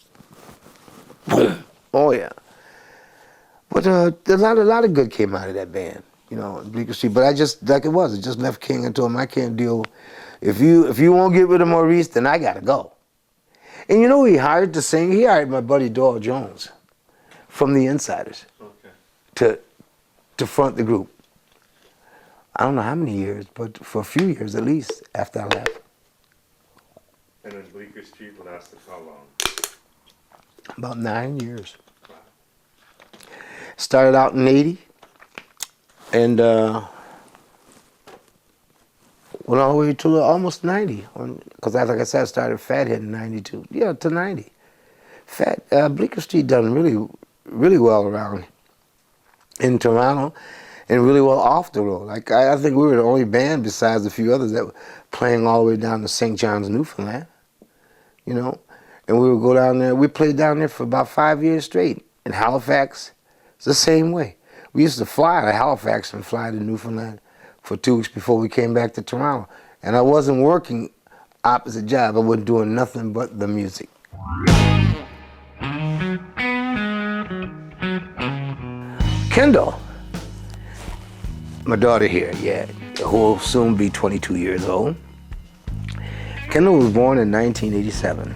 [SPEAKER 1] Boom. Oh yeah. But a lot of good came out of that band, you know, in Bleecker Street. But I just, like it was, I just left King and told him I can't deal. If you won't get rid of Maurice, then I gotta go. And you know who he hired to sing? He hired my buddy Doyle Jones from the Insiders. Okay. To front the group. I don't know how many years, but for a few years at least after I left.
[SPEAKER 2] And then Bleecker Street lasted how long?
[SPEAKER 1] About 9 years. Wow. Started out in '80, and went all the way to almost 90. Because like I said, I started Fathead in '92. Yeah, to 90. Bleecker Street done really, really well around in Toronto. And really well off the road. Like I think we were the only band besides a few others that were playing all the way down to St. John's, Newfoundland. You know, and we would go down there. We played down there for about 5 years straight. In Halifax, it's the same way. We used to fly to Halifax and fly to Newfoundland for 2 weeks before we came back to Toronto. And I wasn't working opposite job. I wasn't doing nothing but the music. Kendall. My daughter here, yeah, who will soon be 22 years old. Kendall was born in 1987.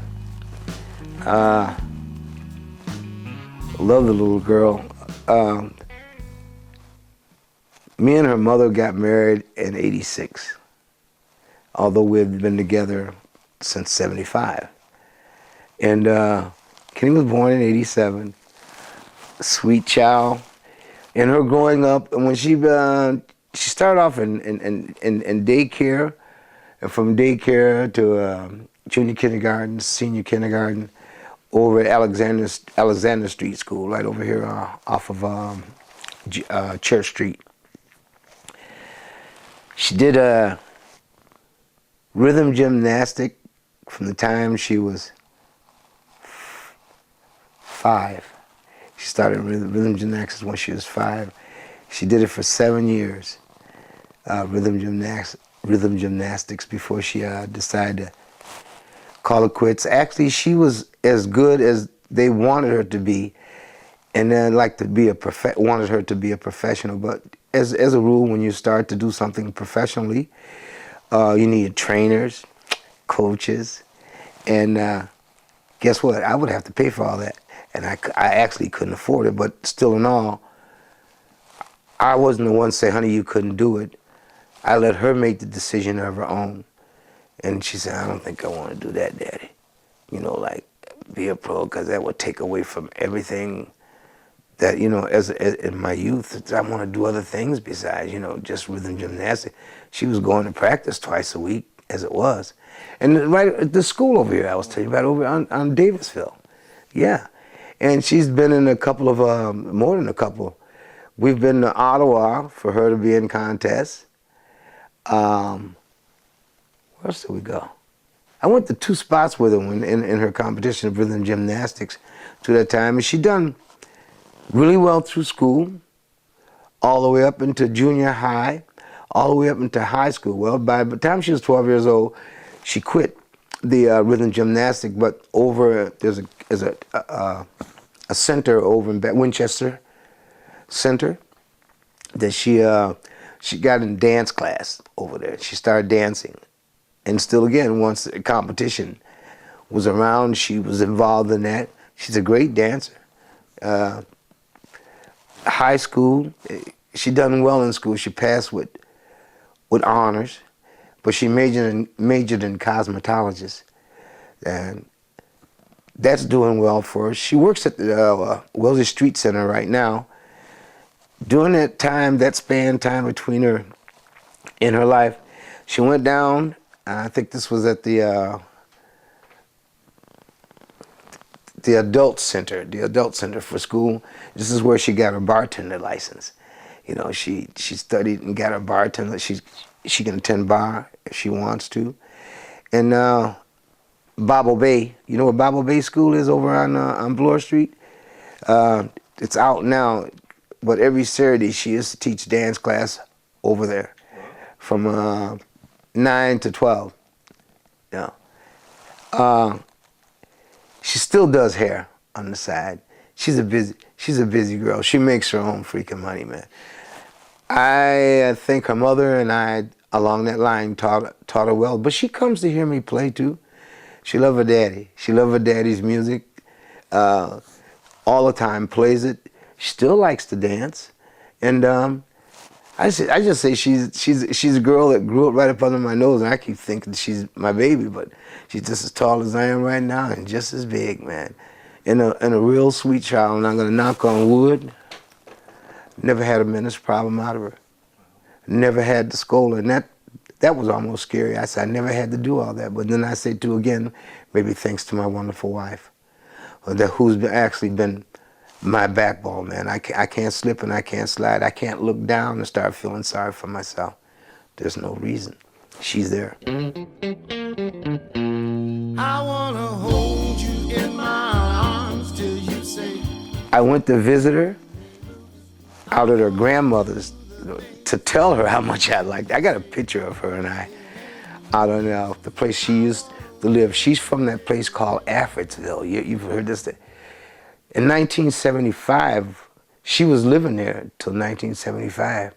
[SPEAKER 1] Love the little girl. Me and her mother got married in '86, although we've been together since '75. And Kenny was born in '87, sweet child. And her growing up, and when she started off in daycare, and from daycare to junior kindergarten, senior kindergarten, over at Alexander Street School, right over here off of Church Street. She did rhythm gymnastic from the time she was 5. She started rhythm gymnastics when she was 5. She did it for 7 years, rhythm gymnastics, before she decided to call it quits. Actually, she was as good as they wanted her to be, and then wanted her to be a professional. But as a rule, when you start to do something professionally, you need trainers, coaches, and guess what? I would have to pay for all that. And I actually couldn't afford it, but still in all, I wasn't the one to say, honey, you couldn't do it. I let her make the decision of her own. And she said, I don't think I want to do that, Daddy. You know, like, be a pro, because that would take away from everything that, you know, in my youth, I want to do other things besides, you know, just rhythm gymnastics. She was going to practice twice a week, as it was. And right at the school over here, I was telling you about, over on Davisville. Yeah. And she's been in a couple of, more than a couple, We've been to Ottawa for her to be in contests. Where else did we go? I went to 2 spots with her in her competition of rhythm gymnastics to that time, and she done really well through school, all the way up into junior high, all the way up into high school. Well, by the time she was 12 years old, she quit the rhythm gymnastic, but there's a center over in Winchester Center that she got in dance class over there. She started dancing. And still again, once the competition was around, she was involved in that. She's a great dancer. High school, she done well in school. She passed with honors, but she majored in cosmetologist, and that's doing well for her. She works at the Wellesley Street Center right now. During that time, that span time between her in her life, she went down. I think this was at the adult center for school. This is where she got her bartender license. You know, she studied and got her bartender. She can attend bar if she wants to. And Bobble Bay, you know where Bobble Bay School is over on Bloor Street? It's out now, but every Saturday she used to teach dance class over there from 9 to 12. Yeah. She still does hair on the side. She's a busy girl. She makes her own freaking money, man. I think her mother and I, along that line, taught her well. But she comes to hear me play too. She loves her daddy. She loves her daddy's music. All the time, plays it. She still likes to dance, and I just say she's a girl that grew up right up under my nose, and I keep thinking she's my baby, but she's just as tall as I am right now, and just as big, man, and a real sweet child. And I'm gonna knock on wood. Never had a minute's problem out of her. Never had to scold her, and that was almost scary. I said I never had to do all that, but then I say too again, maybe thanks to my wonderful wife, who's actually been my backbone, man. I can't slip and I can't slide. I can't look down and start feeling sorry for myself. There's no reason. She's there.
[SPEAKER 3] I wanna hold you in my arms till you say.
[SPEAKER 1] I went to visit her out at her grandmother's to tell her how much I liked. I got a picture of her and I out on the place she used to live. She's from that place called Affordsville. You've heard this thing. In 1975, she was living there until 1975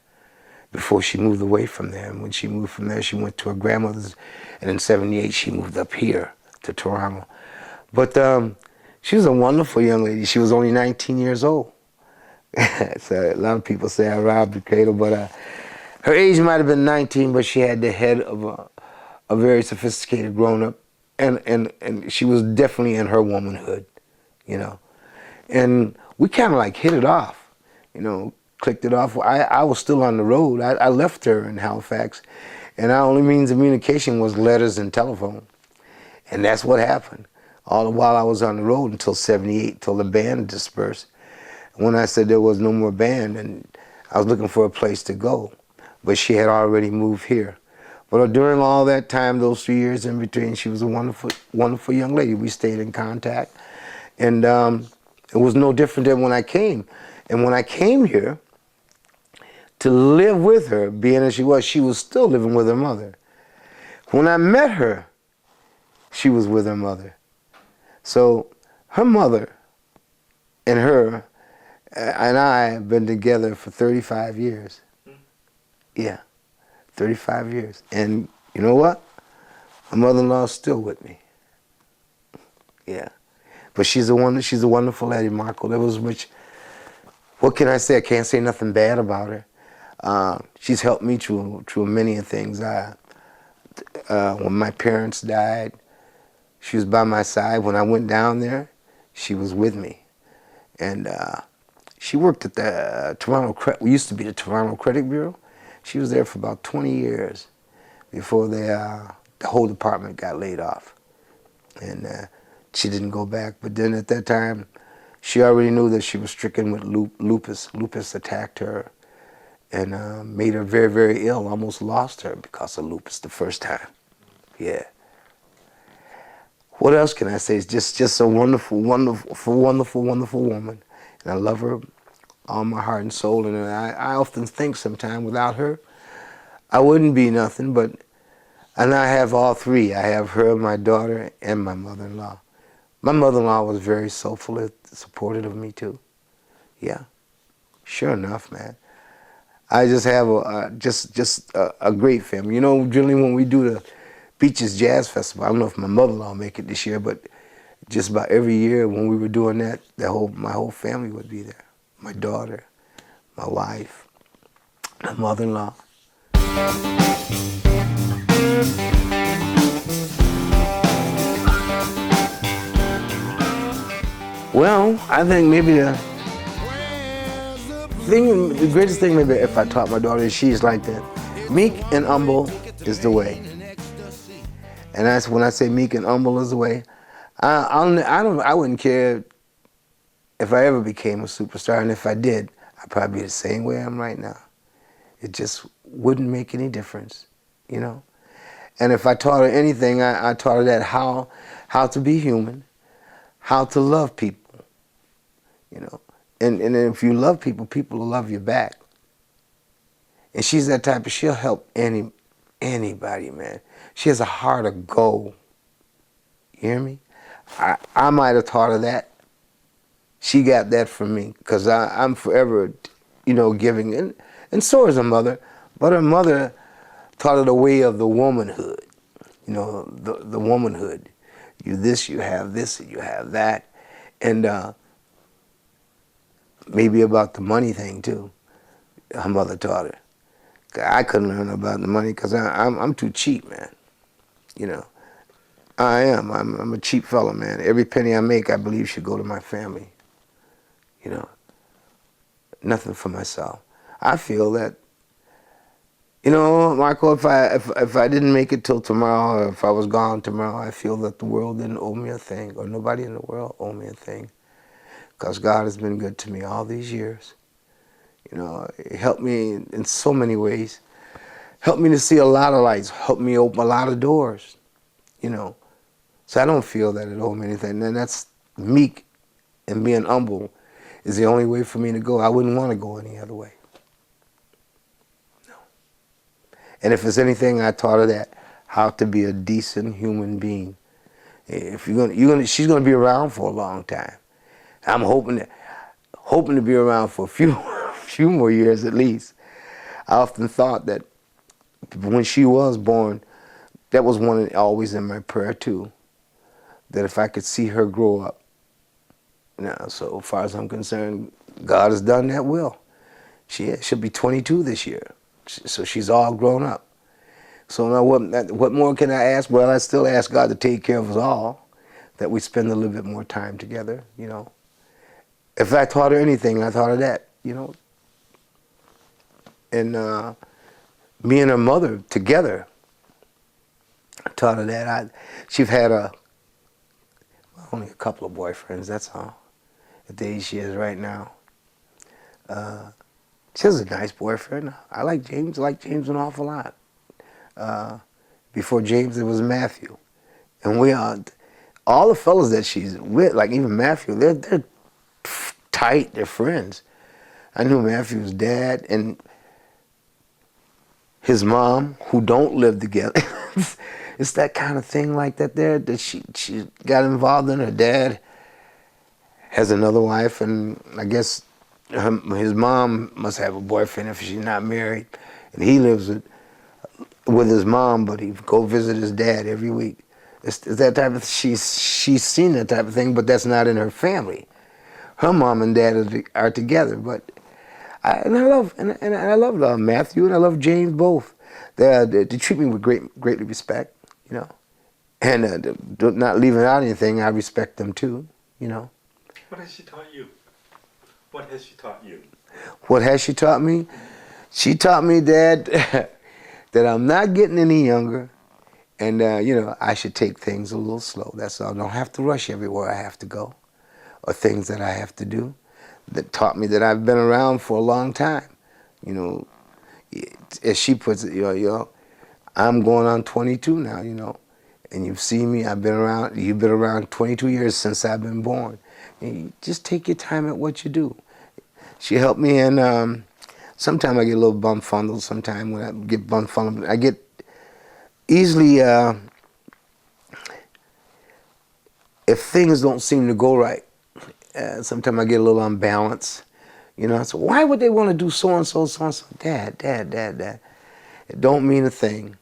[SPEAKER 1] before she moved away from there. And when she moved from there, she went to her grandmother's, and in 78, she moved up here to Toronto. But she was a wonderful young lady. She was only 19 years old. So a lot of people say I robbed the cradle, but her age might have been 19, but she had the head of a very sophisticated grown-up, and she was definitely in her womanhood, you know. And we kind of like hit it off, you know, clicked it off. I was still on the road. I left her in Halifax, and our only means of communication was letters and telephone. And that's what happened. All the while I was on the road until 78, till the band dispersed. When I said there was no more band, and I was looking for a place to go, but she had already moved here. But during all that time, those 3 years in between, she was a wonderful, wonderful young lady. We stayed in contact, and it was no different than when I came. And when I came here to live with her, being as she was still living with her mother. When I met her, she was with her mother. So her mother and her and I have been together for 35 years. Yeah, 35 years. And you know what? My mother-in-law is still with me. Yeah. But she's a wonderful lady, Marco. There was much, what can I say? I can't say nothing bad about her. She's helped me through many things. When my parents died, she was by my side. When I went down there, she was with me. And she worked at the we used to be the Toronto Credit Bureau. She was there for about 20 years before the whole department got laid off. And she didn't go back. But then at that time, She already knew that she was stricken with lupus. Lupus attacked her and made her very, very ill. Almost lost her because of lupus the first time. Yeah. What else can I say? It's just a wonderful, wonderful, wonderful, wonderful woman. And I love her all my heart and soul. And I often think sometimes without her, I wouldn't be nothing. And I have all three. I have her, my daughter, and my mother-in-law. My mother-in-law was very soulful, supportive of me too. Yeah, sure enough, man. I just have a great family. You know, generally when we do the Beaches Jazz Festival, I don't know if my mother-in-law will make it this year, but just about every year when we were doing that, my whole family would be there. My daughter, my wife, my mother-in-law. Well, I think maybe the greatest thing maybe if I taught my daughter is she's like that. Meek and humble is the way. And that's when I say meek and humble is the way. I wouldn't care if I ever became a superstar, and if I did, I'd probably be the same way I am right now. It just wouldn't make any difference, you know. And if I taught her anything, I taught her that how to be human, how to love people, you know. And if you love people, people will love you back. And she's that type of, she'll help anybody, man. She has a heart of gold. You hear me? I might have taught her that. She got that from me, because I'm forever, you know, giving. And so is her mother. But her mother taught her the way of the womanhood. You know, the womanhood. You this, you have this, and you have that. And maybe about the money thing, too. Her mother taught her. I couldn't learn about the money because I'm too cheap, man. You know, I am. I'm a cheap fella, man. Every penny I make, I believe, should go to my family. You know, nothing for myself. I feel that, you know, Michael, if I didn't make it till tomorrow, or if I was gone tomorrow, I feel that the world didn't owe me a thing, or nobody in the world owed me a thing, because God has been good to me all these years. You know, it helped me in so many ways. Helped me to see a lot of lights. Helped me open a lot of doors. You know, so I don't feel that it owed me anything. And that's meek and being humble is the only way for me to go. I wouldn't want to go any other way. No. And if it's anything, I taught her that, how to be a decent human being. If she's gonna be around for a long time. I'm hoping to be around for a few more years at least. I often thought that when she was born, that was one always in my prayer too, that if I could see her grow up. Now, so far as I'm concerned, God has done that will. She'll be 22 this year, so she's all grown up. So now what more can I ask? Well, I still ask God to take care of us all, that we spend a little bit more time together, you know. If I taught her anything, I taught her that, you know. And me and her mother together, I taught her that. She's had only a couple of boyfriends, that's all. At the age she is right now. She has a nice boyfriend. I like James an awful lot. Before James, it was Matthew. And all the fellas that she's with, like even Matthew, they're tight, they're friends. I knew Matthew's dad and his mom, who don't live together. It's that kind of thing like that there, that she got involved in. Her dad has another wife, and I guess his mom must have a boyfriend if she's not married. And he lives with his mom, but he go visit his dad every week. It's that type of, she's seen that type of thing, but that's not in her family. Her mom and dad are together, but I love Matthew and I love James both. They treat me with greatly respect, you know, and not leaving out anything. I respect them too, you know.
[SPEAKER 2] What has she taught you? What has she taught you?
[SPEAKER 1] What has she taught me? She taught me, Dad, that I'm not getting any younger, and you know, I should take things a little slow. That's all. I don't have to rush everywhere I have to go. or things that I have to do that taught me that I've been around for a long time. You know, as she puts it, I'm going on 22 now, and you've seen me, you've been around 22 years since I've been born. And you just take your time at what you do. She helped me, and sometimes I get a little bumfuddled. Sometimes when I get bumfuddled, I get easily, if things don't seem to go right, sometimes I get a little unbalanced. I say, why would they want to do so-and-so, so-and-so? Dad. It don't mean a thing.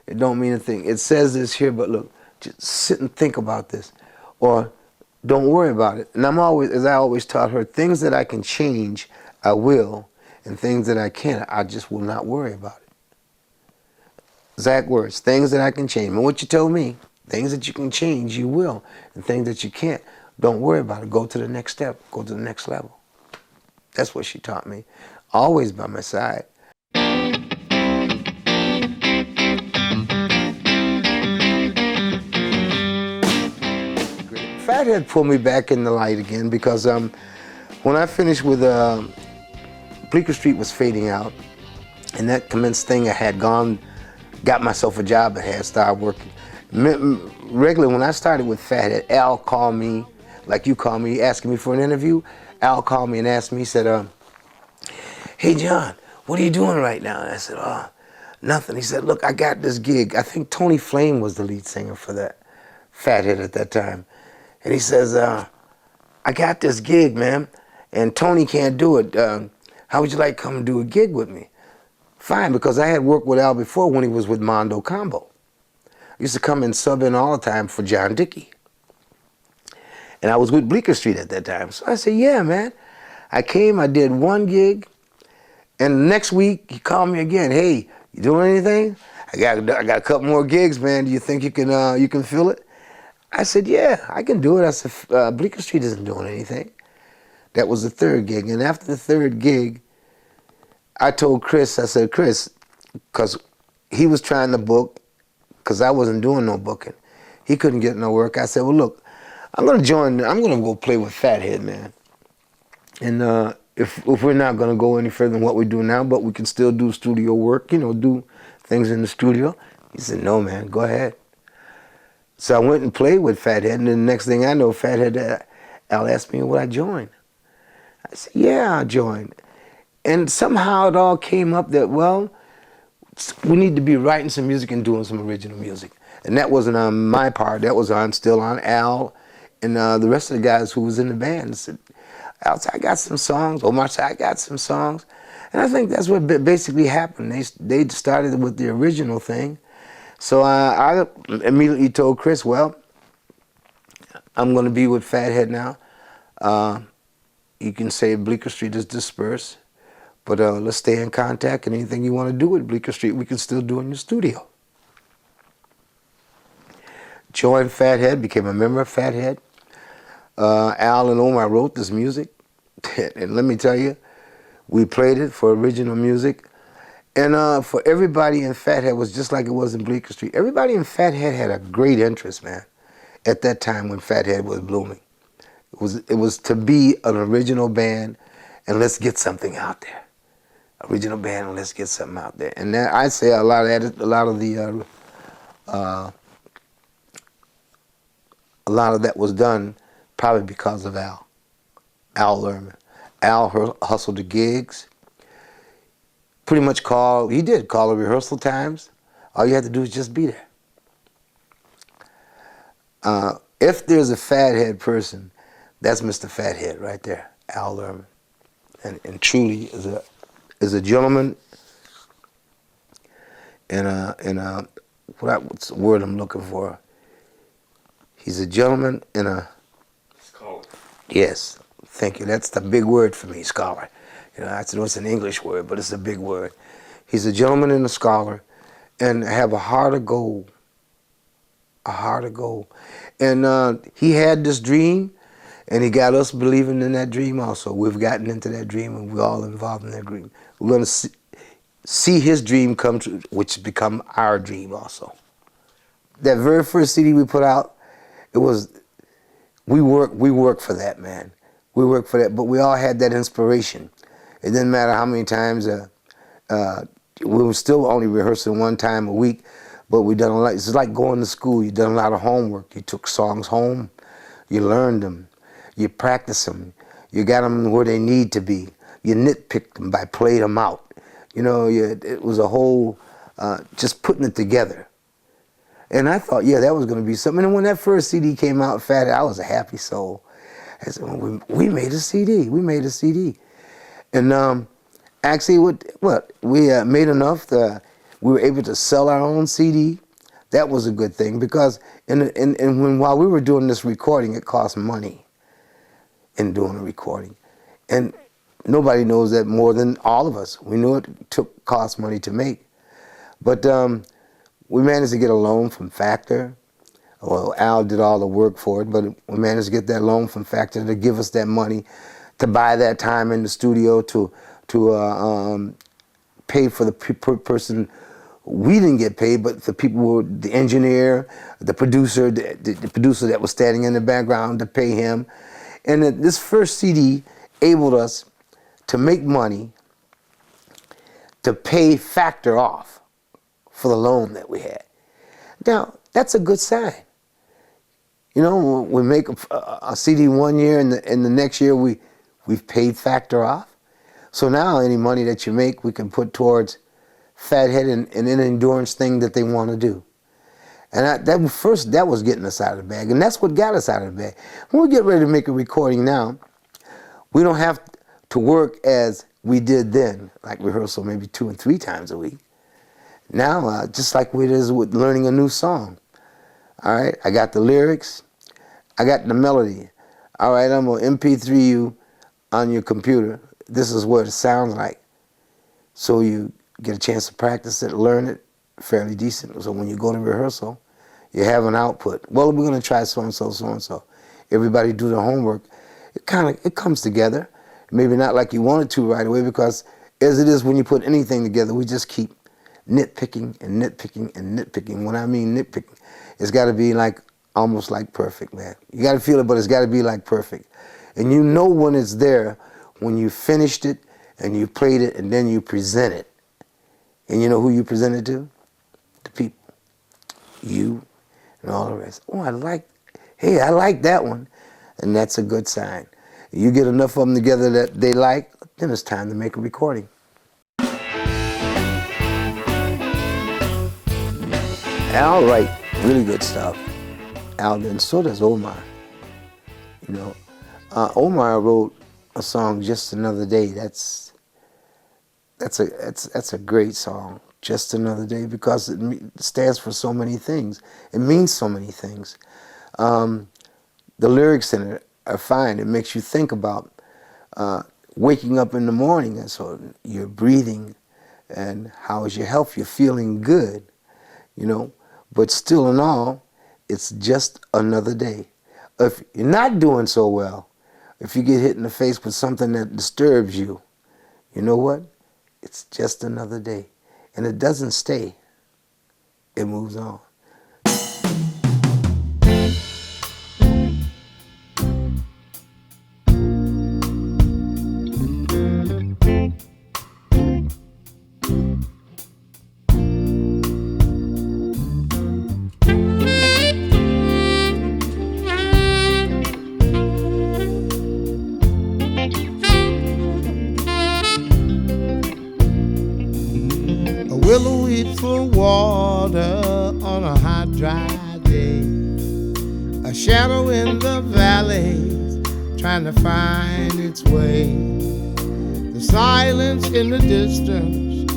[SPEAKER 1] It don't mean a thing. It says this here, but look, just sit and think about this. Or don't worry about it. And as I always taught her, things that I can change, I will. And things that I can't, I just will not worry about it. Exact words, things that I can change. And what you told me, things that you can change, you will. And things that you can't, don't worry about it. Go to the next step. Go to the next level. That's what she taught me. Always by my side. Fathead pulled me back in the light again because when I finished with Bleecker Street was fading out, and that commenced thing I had got myself a job and had started working. Regularly, when I started with Fathead, Al called me, like you called me, asking me for an interview. Al called me and asked me, he said, hey John, what are you doing right now? And I said, nothing. He said, look, I got this gig. I think Tony Flame was the lead singer for that, Fathead at that time. And he says, I got this gig, man, and Tony can't do it. How would you like to come and do a gig with me? Fine, because I had worked with Al before when he was with Mondo Combo. I used to come and sub in all the time for John Dickey. And I was with Bleecker Street at that time. So I said, yeah, man. I came, I did one gig, and the next week he called me again. Hey, you doing anything? I got a couple more gigs, man. Do you think you can fill it? I said, yeah, I can do it. I said, Bleecker Street isn't doing anything. That was the third gig. And after the third gig, I told Chris, I said, Chris, because he was trying to book, because I wasn't doing no booking. He couldn't get no work. I said, well, look, I'm going to go play with Fathead, man. And if we're not going to go any further than what we do now, but we can still do studio work, do things in the studio. He said, no, man, go ahead. So I went and played with Fathead, and then the next thing I know, Fathead, Al asked me, would I join? I said, yeah, I'll join. And somehow it all came up that, well, we need to be writing some music and doing some original music. And that wasn't on my part, that was still on Al and the rest of the guys who was in the band. I said, Al said, I got some songs. Omar said, I got some songs. And I think that's what basically happened. They started with the original thing. So I immediately told Chris, well, I'm going to be with Fathead now. You can say Bleecker Street is dispersed, but let's stay in contact, and anything you want to do with Bleecker Street, we can still do in the studio. Joined Fathead, became a member of Fathead. Al and Omar wrote this music, and let me tell you, we played it for original music. And for everybody in Fathead, was just like it was in Bleecker Street. Everybody in Fathead had a great interest, man, at that time when Fathead was blooming. It was to be an original band, and let's get something out there. Original band, and let's get something out there. And that, I'd say a lot of that was done probably because of Al Lerman. Al hustled the gigs. Pretty much call the rehearsal times. All you had to do is just be there. If there's a Fathead person, that's Mr. Fathead right there, Al Lerman. And truly is a gentleman and what's the word I'm looking for? He's a gentleman and a
[SPEAKER 2] Scholar.
[SPEAKER 1] Yes, thank you. That's the big word for me, scholar. I know it's an English word, but it's a big word. He's a gentleman and a scholar, and have a heart of gold. A heart of gold. And he had this dream, and he got us believing in that dream also. We've gotten into that dream, and we're all involved in that dream. We're going to see his dream come true, which has become our dream also. That very first CD we put out, we work for that, man. We work for that, but we all had that inspiration. It didn't matter how many times. We were still only rehearsing one time a week, but we done a lot. It's like going to school. You done a lot of homework. You took songs home, you learned them, you practiced them, you got them where they need to be. You nitpicked them by playing them out. You know, it was a whole just putting it together. And I thought, yeah, that was going to be something. And when that first CD came out, Fathead, I was a happy soul. I said, well, we made a CD. We made a CD. And actually, we made enough that we were able to sell our own CD. That was a good thing because while we were doing this recording, it cost money in doing a recording. And nobody knows that more than all of us. We knew it cost money to make. But we managed to get a loan from Factor. Well, Al did all the work for it, but we managed to get that loan from Factor to give us that money to buy that time in the studio to pay for the person. We didn't get paid, but the people were the engineer, the producer, the producer that was standing in the background to pay him. And this first CD enabled us to make money to pay Factor off for the loan that we had. Now, that's a good sign. You know, we make a CD one year and the next year we've paid Factor off. So now any money that you make, we can put towards Fathead and an endurance thing that they want to do. And that was getting us out of the bag. And that's what got us out of the bag. When we get ready to make a recording now, we don't have to work as we did then, like rehearsal maybe 2 and 3 times a week. Now, just like it is with learning a new song. All right, I got the lyrics, I got the melody. All right, I'm gonna MP3 you on your computer. This is what it sounds like. So you get a chance to practice it, learn it fairly decent. So when you go to rehearsal, you have an output. Well, we're gonna try so-and-so, so-and-so. Everybody do their homework. It comes together. Maybe not like you want it to right away, because as it is when you put anything together, we just keep nitpicking and nitpicking and nitpicking. When I mean nitpicking, it's got to be like almost like perfect, man. You got to feel it, but it's got to be like perfect. And you know when it's there, when you finished it and you played it and then you present it. And you know who you present it to? The people. You and all the rest. Oh, I like that one. And that's a good sign. You get enough of them together that they like, then it's time to make a recording. Al write really good stuff. Al did, and so does Omar. You know, Omar wrote a song, "Just Another Day." That's a great song, "Just Another Day," because it stands for so many things. It means so many things. The lyrics in it are fine. It makes you think about waking up in the morning, and so you're breathing, and how is your health? You're feeling good, you know. But still in all, it's just another day. If you're not doing so well, if you get hit in the face with something that disturbs you, you know what? It's just another day. And it doesn't stay. It moves on.
[SPEAKER 3] Willow weeps for water on a hot, dry day. A shadow in the valley trying to find its way. The silence in the distance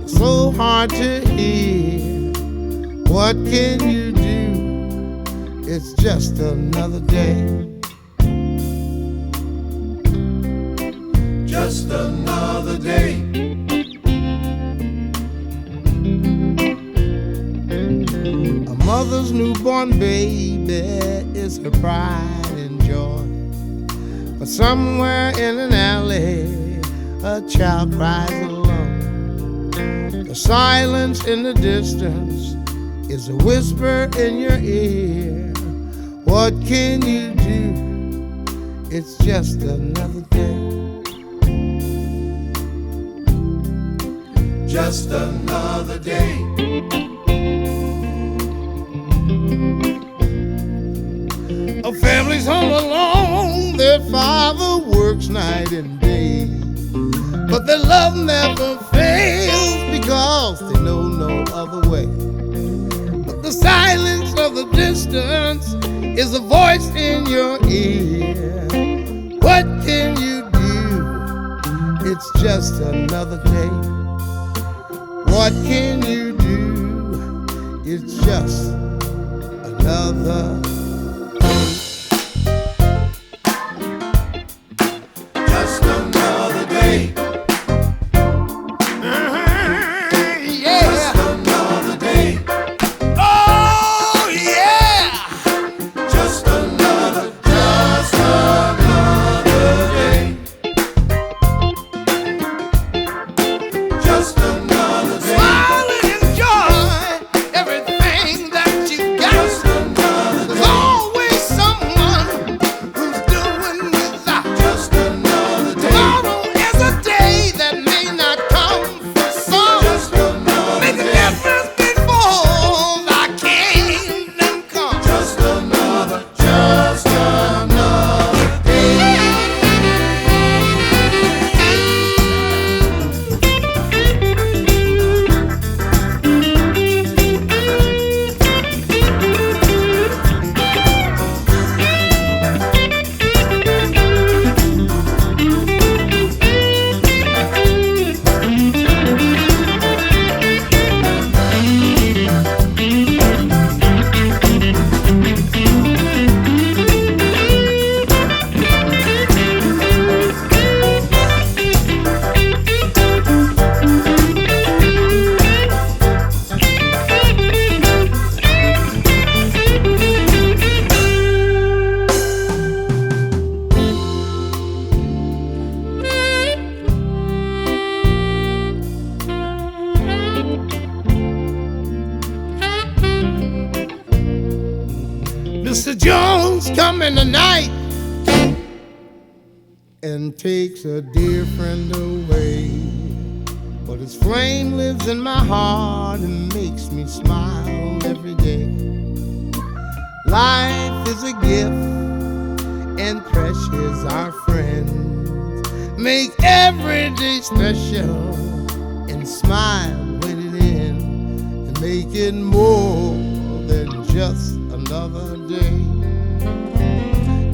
[SPEAKER 3] is so hard to hear. What can you do? It's just another day. Just another day. Mother's newborn baby is her pride and joy. But somewhere in an alley, a child cries alone. The silence in the distance is a whisper in your ear. What can you do? It's just another day. Just another day. A family's home alone. Their father works night and day, but their love never fails because they know no other way. But the silence of the distance is a voice in your ear. What can you do? It's just another day. What can you do? It's just another day. Just another day. Yeah. Just another day. Oh yeah. Just another day. Just another day. Smile and enjoy everything that you got. Just another day. There's always someone who's doing without. Just another day. Tomorrow is a day that may not come for some. Just another day. Make a difference before thy kingdom come. Just another day. Mr. Jones coming tonight and takes a dear friend away, but his flame lives in my heart and makes me smile every day. Life is a gift and precious, our friends. Make every day special and smile when it ends, and make it more than just another day,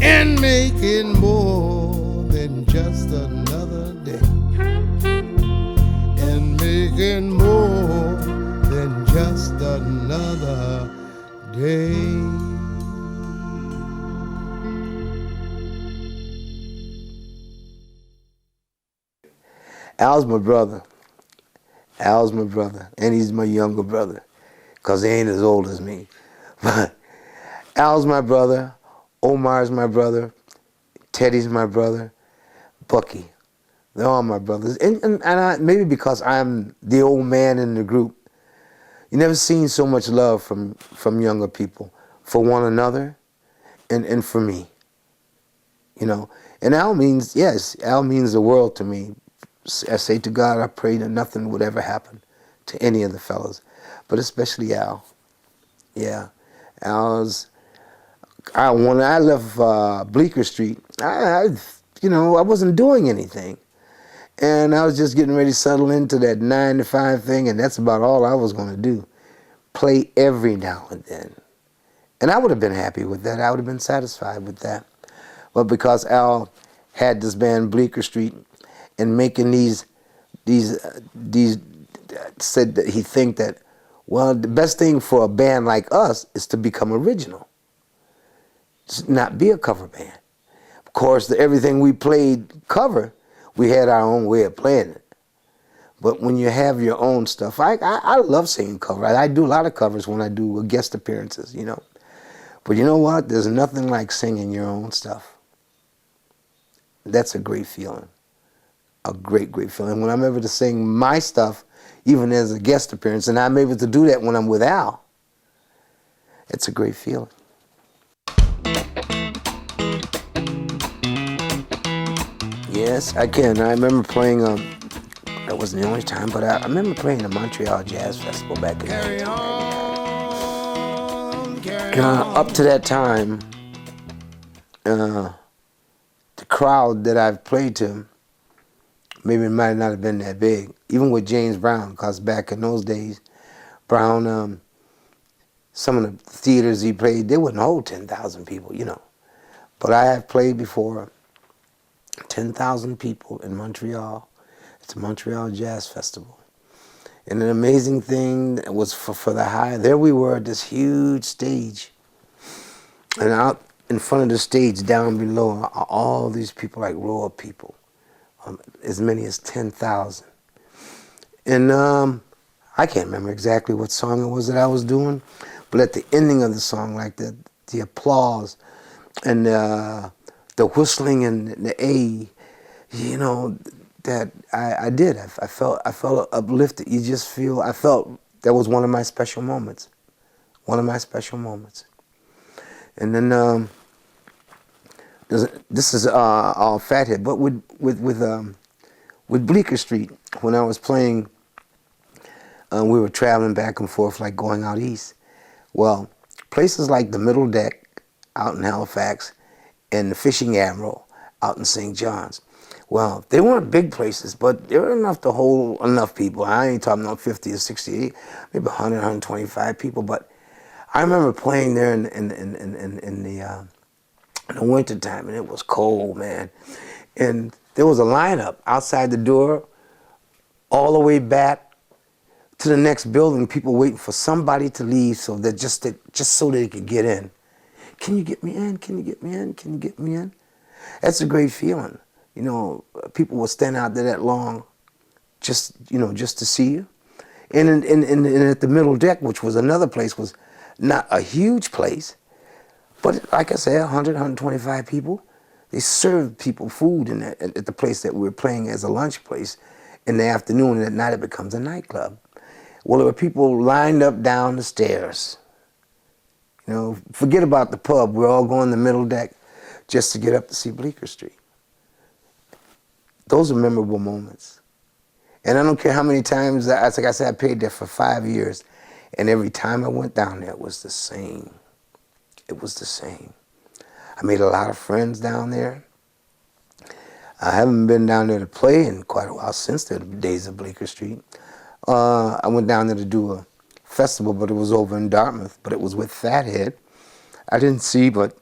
[SPEAKER 3] and make it more than just another day, and make it more than just another day.
[SPEAKER 1] Al's my brother. Al's my brother, and he's my younger brother, because he ain't as old as me. But Al's my brother, Omar's my brother, Teddy's my brother, Bucky. They're all my brothers. And I, maybe because I'm the old man in the group, you never seen so much love from younger people for one another and for me. You know, and Al means, yes, Al means the world to me. I say to God, I pray that nothing would ever happen to any of the fellas, but especially Al. Yeah, Al's. When I left Bleecker Street, I wasn't doing anything, and I was just getting ready to settle into that 9-to-5 thing, and that's about all I was going to do. Play every now and then, and I would have been happy with that. I would have been satisfied with that, but because Al had this band Bleecker Street, and making these said that he think that, well, the best thing for a band like us is to become original. Not be a cover band. Of course, everything we played cover, we had our own way of playing it. But when you have your own stuff, I love singing cover. I do a lot of covers when I do guest appearances, you know. But you know what? There's nothing like singing your own stuff. That's a great feeling. A great, great feeling. When I'm able to sing my stuff, even as a guest appearance, and I'm able to do that when I'm with Al, it's a great feeling. Yes, I can. I remember playing. That wasn't the only time, but I remember playing the Montreal Jazz Festival back in
[SPEAKER 3] Carry
[SPEAKER 1] 1999.
[SPEAKER 3] on, carry on.
[SPEAKER 1] Up to that time, the crowd that I've played to, maybe it might not have been that big, even with James Brown, because back in those days, Brown, some of the theaters he played, they wouldn't hold 10,000 people, you know. But I have played before 10,000 people in Montreal. It's a Montreal Jazz Festival. And an amazing thing was for the high, there we were at this huge stage. And out in front of the stage, down below, are all these people, like row of people, as many as 10,000. And I can't remember exactly what song it was that I was doing, but at the ending of the song, like the applause and the whistling and the A, you know, that I did. I felt uplifted. You just feel, I felt that was one of my special moments. One of my special moments. And then this is all Fathead, but with Bleecker Street, when I was playing, we were traveling back and forth, like going out east. Well, places like the Middle Deck out in Halifax and the Fishing Admiral out in St. John's. Well, they weren't big places, but they were enough to hold enough people. I ain't talking about 50 or 60, maybe 100, 125 people, but I remember playing there in the winter time, and it was cold, man. And there was a lineup outside the door, all the way back to the next building. People waiting for somebody to leave, so that just so they could get in. Can you get me in? Can you get me in? Can you get me in? That's a great feeling. You know, people will stand out there that long, just to see you. And at the Middle Deck, which was another place, was not a huge place, but like I said, 100, 125 people. They served people food at the place that we were playing as a lunch place in the afternoon, and at night it becomes a nightclub. Well, there were people lined up down the stairs. You know, forget about the pub. We're all going to the Middle Deck just to get up to see Bleecker Street. Those are memorable moments. And I don't care how many times, like I said, I played there for 5 years, and every time I went down there, it was the same. It was the same. I made a lot of friends down there. I haven't been down there to play in quite a while, since the days of Bleecker Street. I went down there to do a festival, but it was over in Dartmouth, but it was with Fathead. I didn't see but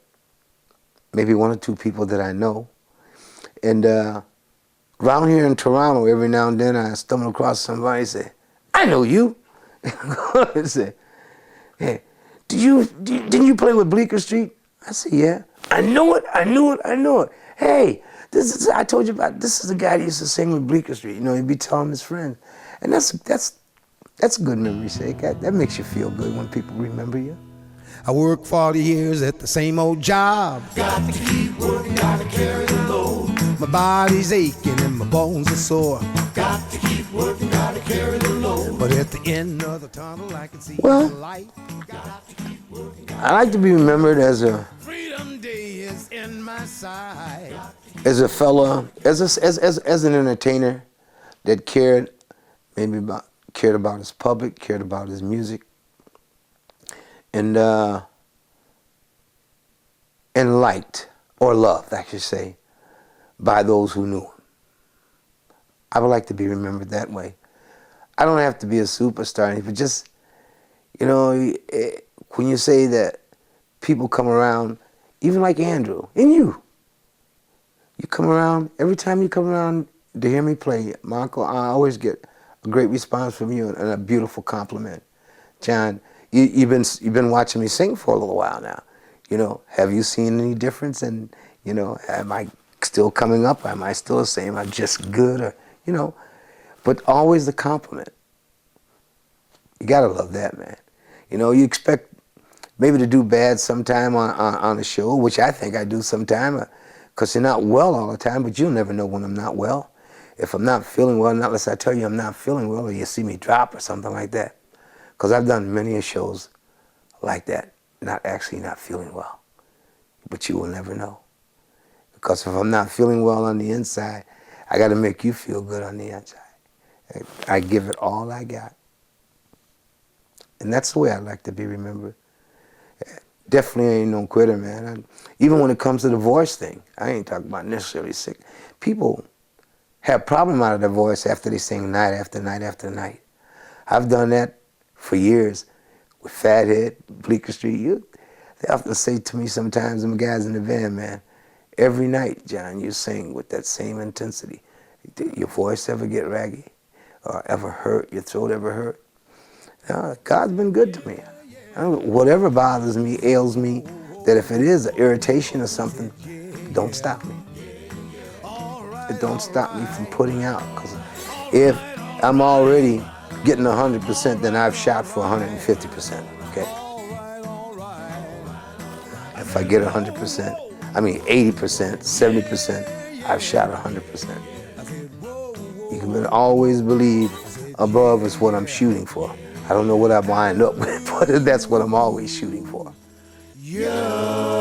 [SPEAKER 1] maybe 1 or 2 people that I know. And around here in Toronto, every now and then I stumble across somebody and say, I know you. I say, hey, didn't you play with Bleecker Street? I said, yeah. I know it. Hey, I told you about, this is the guy that used to sing with Bleecker Street. You know, he'd be telling his friends. And that's a good memory's sake. That makes you feel good when people remember you.
[SPEAKER 3] I worked 40 years at the same old job.
[SPEAKER 4] Got to keep working, gotta carry the load.
[SPEAKER 3] My body's aching and my bones are sore.
[SPEAKER 4] Got to keep working, gotta carry the load.
[SPEAKER 3] But at the end of the tunnel, I can see
[SPEAKER 1] Well,
[SPEAKER 3] the light.
[SPEAKER 1] I like to be remembered as a
[SPEAKER 3] Freedom Day is in my sight.
[SPEAKER 1] fella, as an entertainer that cared about his public, cared about his music, and liked or loved, I should say, by those who knew him. I would like to be remembered that way. I don't have to be a superstar, but just, you know, when you say that people come around, even like Andrew, and you come around, every time you come around to hear me play, Marco, I always get a great response from you and a beautiful compliment. John, you've been watching me sing for a little while now. You know, have you seen any difference? And, you know, am I still coming up? Am I still the same? Am I just good? Or, you know, but always the compliment. You gotta love that, man. You know, you expect maybe to do bad sometime on a show, which I think I do sometime, because you're not well all the time, but you'll never know when I'm not well. If I'm not feeling well, not unless I tell you I'm not feeling well or you see me drop or something like that. Because I've done many shows like that, not feeling well. But you will never know. Because if I'm not feeling well on the inside, I got to make you feel good on the inside. I give it all I got. And that's the way I like to be remembered. Definitely ain't no quitter, man. Even when it comes to the voice thing, I ain't talking about necessarily sick. People have problem out of their voice after they sing night after night after night. I've done that for years with Fathead, Bleecker Street. They often say to me sometimes, them guys in the van, man, every night, John, you sing with that same intensity. Did your voice ever get raggy? Or ever hurt? Your throat ever hurt? God's been good to me. Whatever bothers me, ails me, that if it is an irritation or something, don't stop me. It don't stop me from putting out. Because if I'm already getting 100%, then I've shot for 150%, okay? If I get 100%, I mean 80%, 70%, I've shot 100%. You can always believe above is what I'm shooting for. I don't know what I wind up with, but that's what I'm always shooting for.
[SPEAKER 4] Yeah.